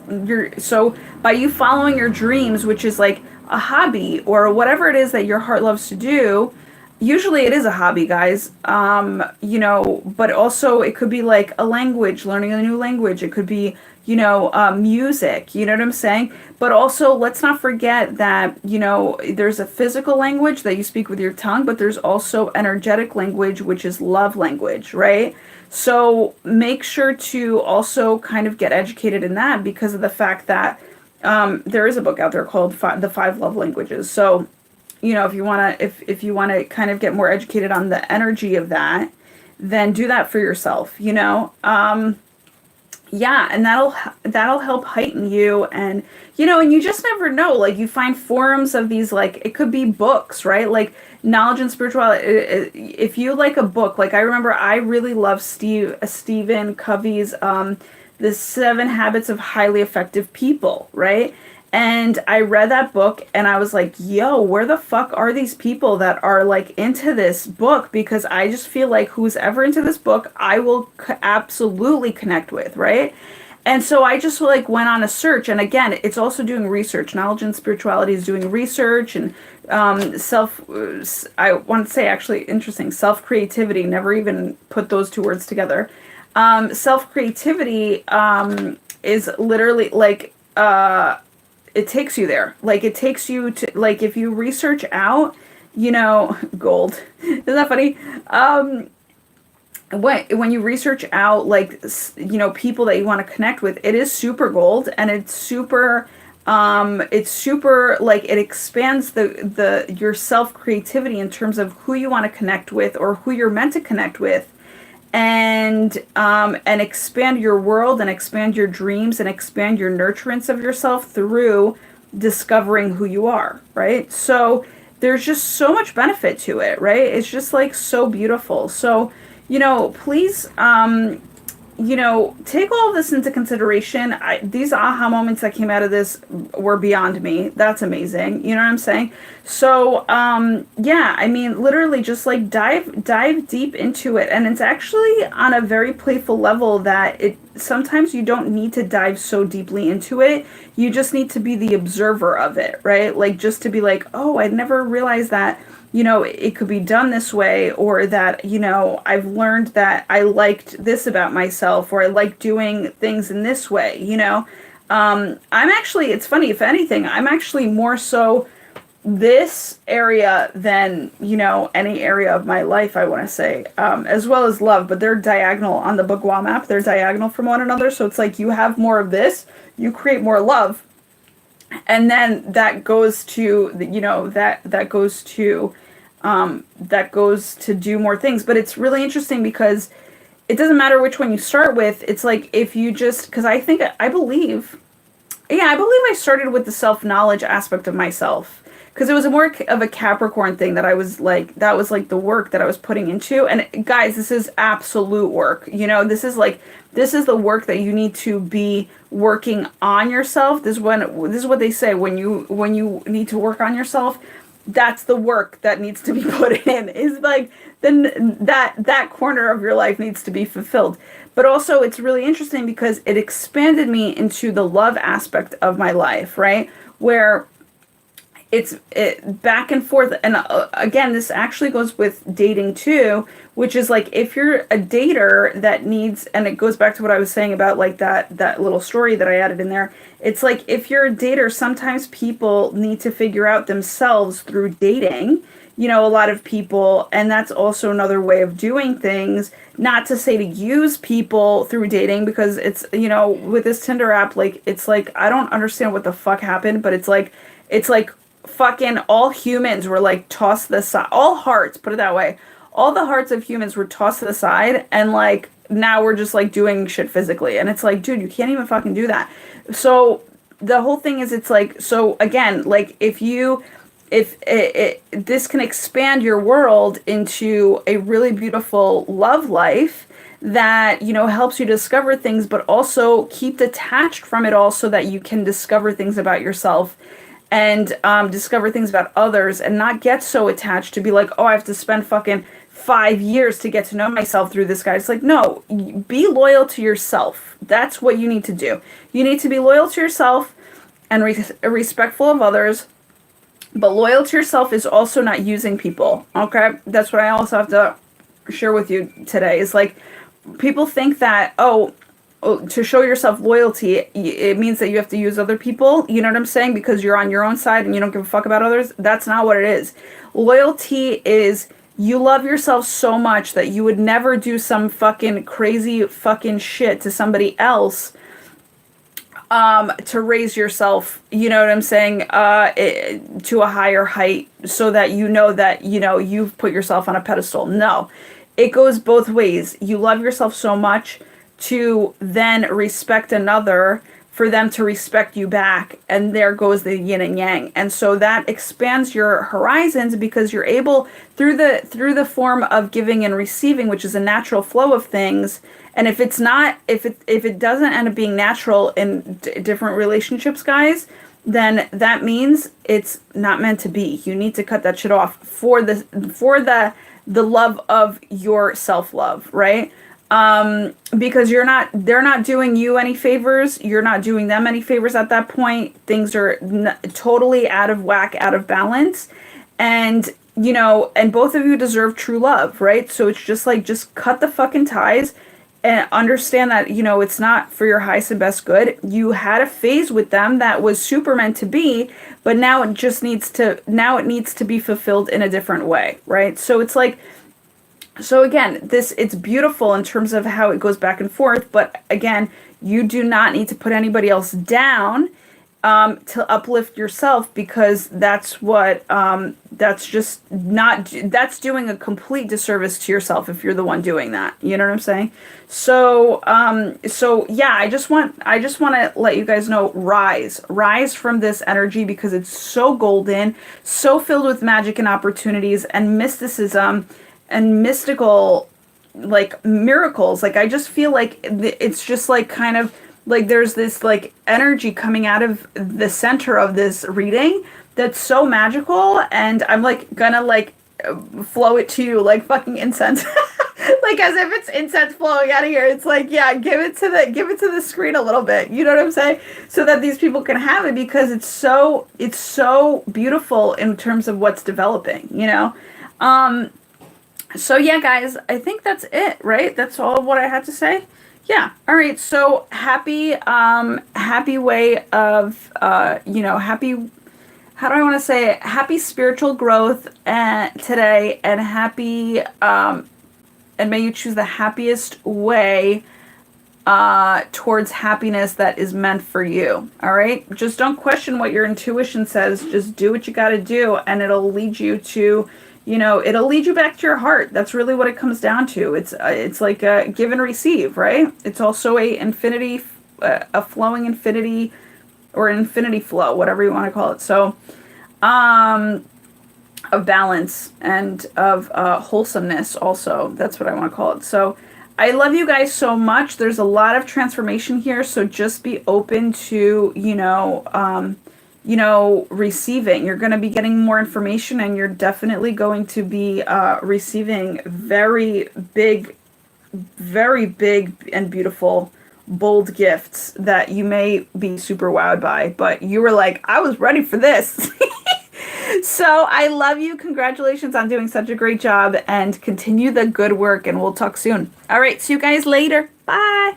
so by you following your dreams, which is like a hobby or whatever it is that your heart loves to do. Usually it is a hobby, guys, but also it could be like a language, learning a new language. It could be, music, you know what I'm saying? But also, let's not forget that, there's a physical language that you speak with your tongue, but there's also energetic language, which is love language, right? So make sure to also kind of get educated in that, because of the fact that there is a book out there called The 5 Love Languages. So, if you want to kind of get more educated on the energy of that, then do that for yourself, Yeah, and that'll help heighten you. And and you just never know, like you find forums of these, like it could be books, right? Like knowledge and spirituality. If you like a book, like I remember I really love Stephen Covey's The 7 Habits of Highly Effective People, right? And I read that book and I was like, yo, where the fuck are these people that are like into this book? Because I just feel like who's ever into this book, I will absolutely connect with, right? And so I just like went on a search. And again, it's also doing research. Knowledge and spirituality is doing research and I want to say actually interesting, self creativity, never even put those two words together. Self creativity is literally like, it takes you there. Like it takes you to, like if you research out, gold. Isn't that funny? When you research out like people that you want to connect with, it is super gold, and it's super like it expands the your self creativity in terms of who you want to connect with or who you're meant to connect with, and expand your world and expand your dreams and expand your nurturance of yourself through discovering who you are, right? So there's just so much benefit to it, right? It's just like so beautiful. So please take all of this into consideration. These aha moments that came out of this were beyond me. That's amazing. You know what I'm saying? So, yeah, I mean, literally just like dive deep into it. And it's actually on a very playful level that sometimes you don't need to dive so deeply into it. You just need to be the observer of it, right? Like just to be like, oh, I never realized that it could be done this way, or that, I've learned that I liked this about myself, or I like doing things in this way, I'm actually, it's funny, if anything, I'm actually more so this area than, any area of my life, I want to say, as well as love, but they're diagonal on the Bagua map. They're diagonal from one another. So it's like you have more of this, you create more love. And then that goes to that goes to do more things. But it's really interesting because it doesn't matter which one you start with. It's like if you just, because I believe I started with the self-knowledge aspect of myself, because it was a more of a Capricorn thing that that was like the work that I was putting into. And guys, this is absolute work. This is the work that you need to be working on yourself. This is what they say when you need to work on yourself. That's the work that needs to be put in, is like then that corner of your life needs to be fulfilled. But also it's really interesting because it expanded me into the love aspect of my life, right? Where it's back and forth. And again, this actually goes with dating too, which is like if you're a dater that needs, and it goes back to what I was saying about like that little story that I added in there. It's like if you're a dater, sometimes people need to figure out themselves through dating. A lot of people, and that's also another way of doing things. Not to say to use people through dating, because it's, with this Tinder app, like it's like I don't understand what the fuck happened, but it's like fucking all humans were like tossed to the side. All hearts, put it that way. All the hearts of humans were tossed to the side, and like now we're just like doing shit physically. And it's like, dude, you can't even fucking do that. So the whole thing is, it's like, so again, like if this can expand your world into a really beautiful love life that, helps you discover things, but also keep detached from it all so that you can discover things about yourself and discover things about others, and not get so attached to be like, oh, I have to spend fucking 5 years to get to know myself through this guy. It's like, no, be loyal to yourself. That's what you need to do. You need to be loyal to yourself and respectful of others. But loyal to yourself is also not using people. Okay? That's what I also have to share with you today. Is like, people think that, to show yourself loyalty, it means that you have to use other people. You know what I'm saying? Because you're on your own side and you don't give a fuck about others. That's not what it is. Loyalty is you love yourself so much that you would never do some fucking crazy fucking shit to somebody else to raise yourself, you know what I'm saying, to a higher height, so that that, you've put yourself on a pedestal. No, it goes both ways. You love yourself so much to then respect another, for them to respect you back, and there goes the yin and yang. And so that expands your horizons, because you're able, through the form of giving and receiving, which is a natural flow of things. And if it's not, if it doesn't end up being natural in different relationships, guys, then that means it's not meant to be. You need to cut that shit off for the love of your self-love, right? Because they're not doing you any favors. You're not doing them any favors at that point. Things are totally out of whack, out of balance. And, you know, and both of you deserve true love, right? So it's just like, just cut the fucking ties and understand that, you know, it's not for your highest and best good. You had a phase with them that was super meant to be, but now it just needs to be fulfilled in a different way, right? So it's like, so again, it's beautiful in terms of how it goes back and forth, but again, you do not need to put anybody else down to uplift yourself, because that's doing a complete disservice to yourself if you're the one doing that. You know what I'm saying? So yeah, I just want to let you guys know, rise from this energy, because it's so golden, so filled with magic and opportunities and mysticism and mystical, like, miracles. Like, I just feel like it's just like kind of like there's this like energy coming out of the center of this reading that's so magical, and I'm like gonna like flow it to you like fucking incense. Like, as if it's incense flowing out of here. It's like, yeah, give it to the screen a little bit. You know what I'm saying? So that these people can have it, because it's so beautiful in terms of what's developing, you know? So yeah, guys, I think that's it, right? That's all what I had to say. Yeah. All right. So happy way of, you know, happy, how do I want to say it? Happy spiritual growth today, and happy, and may you choose the happiest way towards happiness that is meant for you. All right. Just don't question what your intuition says. Just do what you got to do, and it'll lead you to, you know, it'll lead you back to your heart. That's really what it comes down to. It's like a give and receive, right? It's also a flowing infinity, or an infinity flow, whatever you want to call it. So, of balance and of wholesomeness also. That's what I want to call it. So I love you guys so much. There's a lot of transformation here. So just be open to, you know, receiving. You're going to be getting more information, and you're definitely going to be receiving very big and beautiful, bold gifts that you may be super wowed by, but you were like, I was ready for this. So I love you. Congratulations on doing such a great job, and continue the good work, and we'll talk soon. All right. See you guys later. Bye.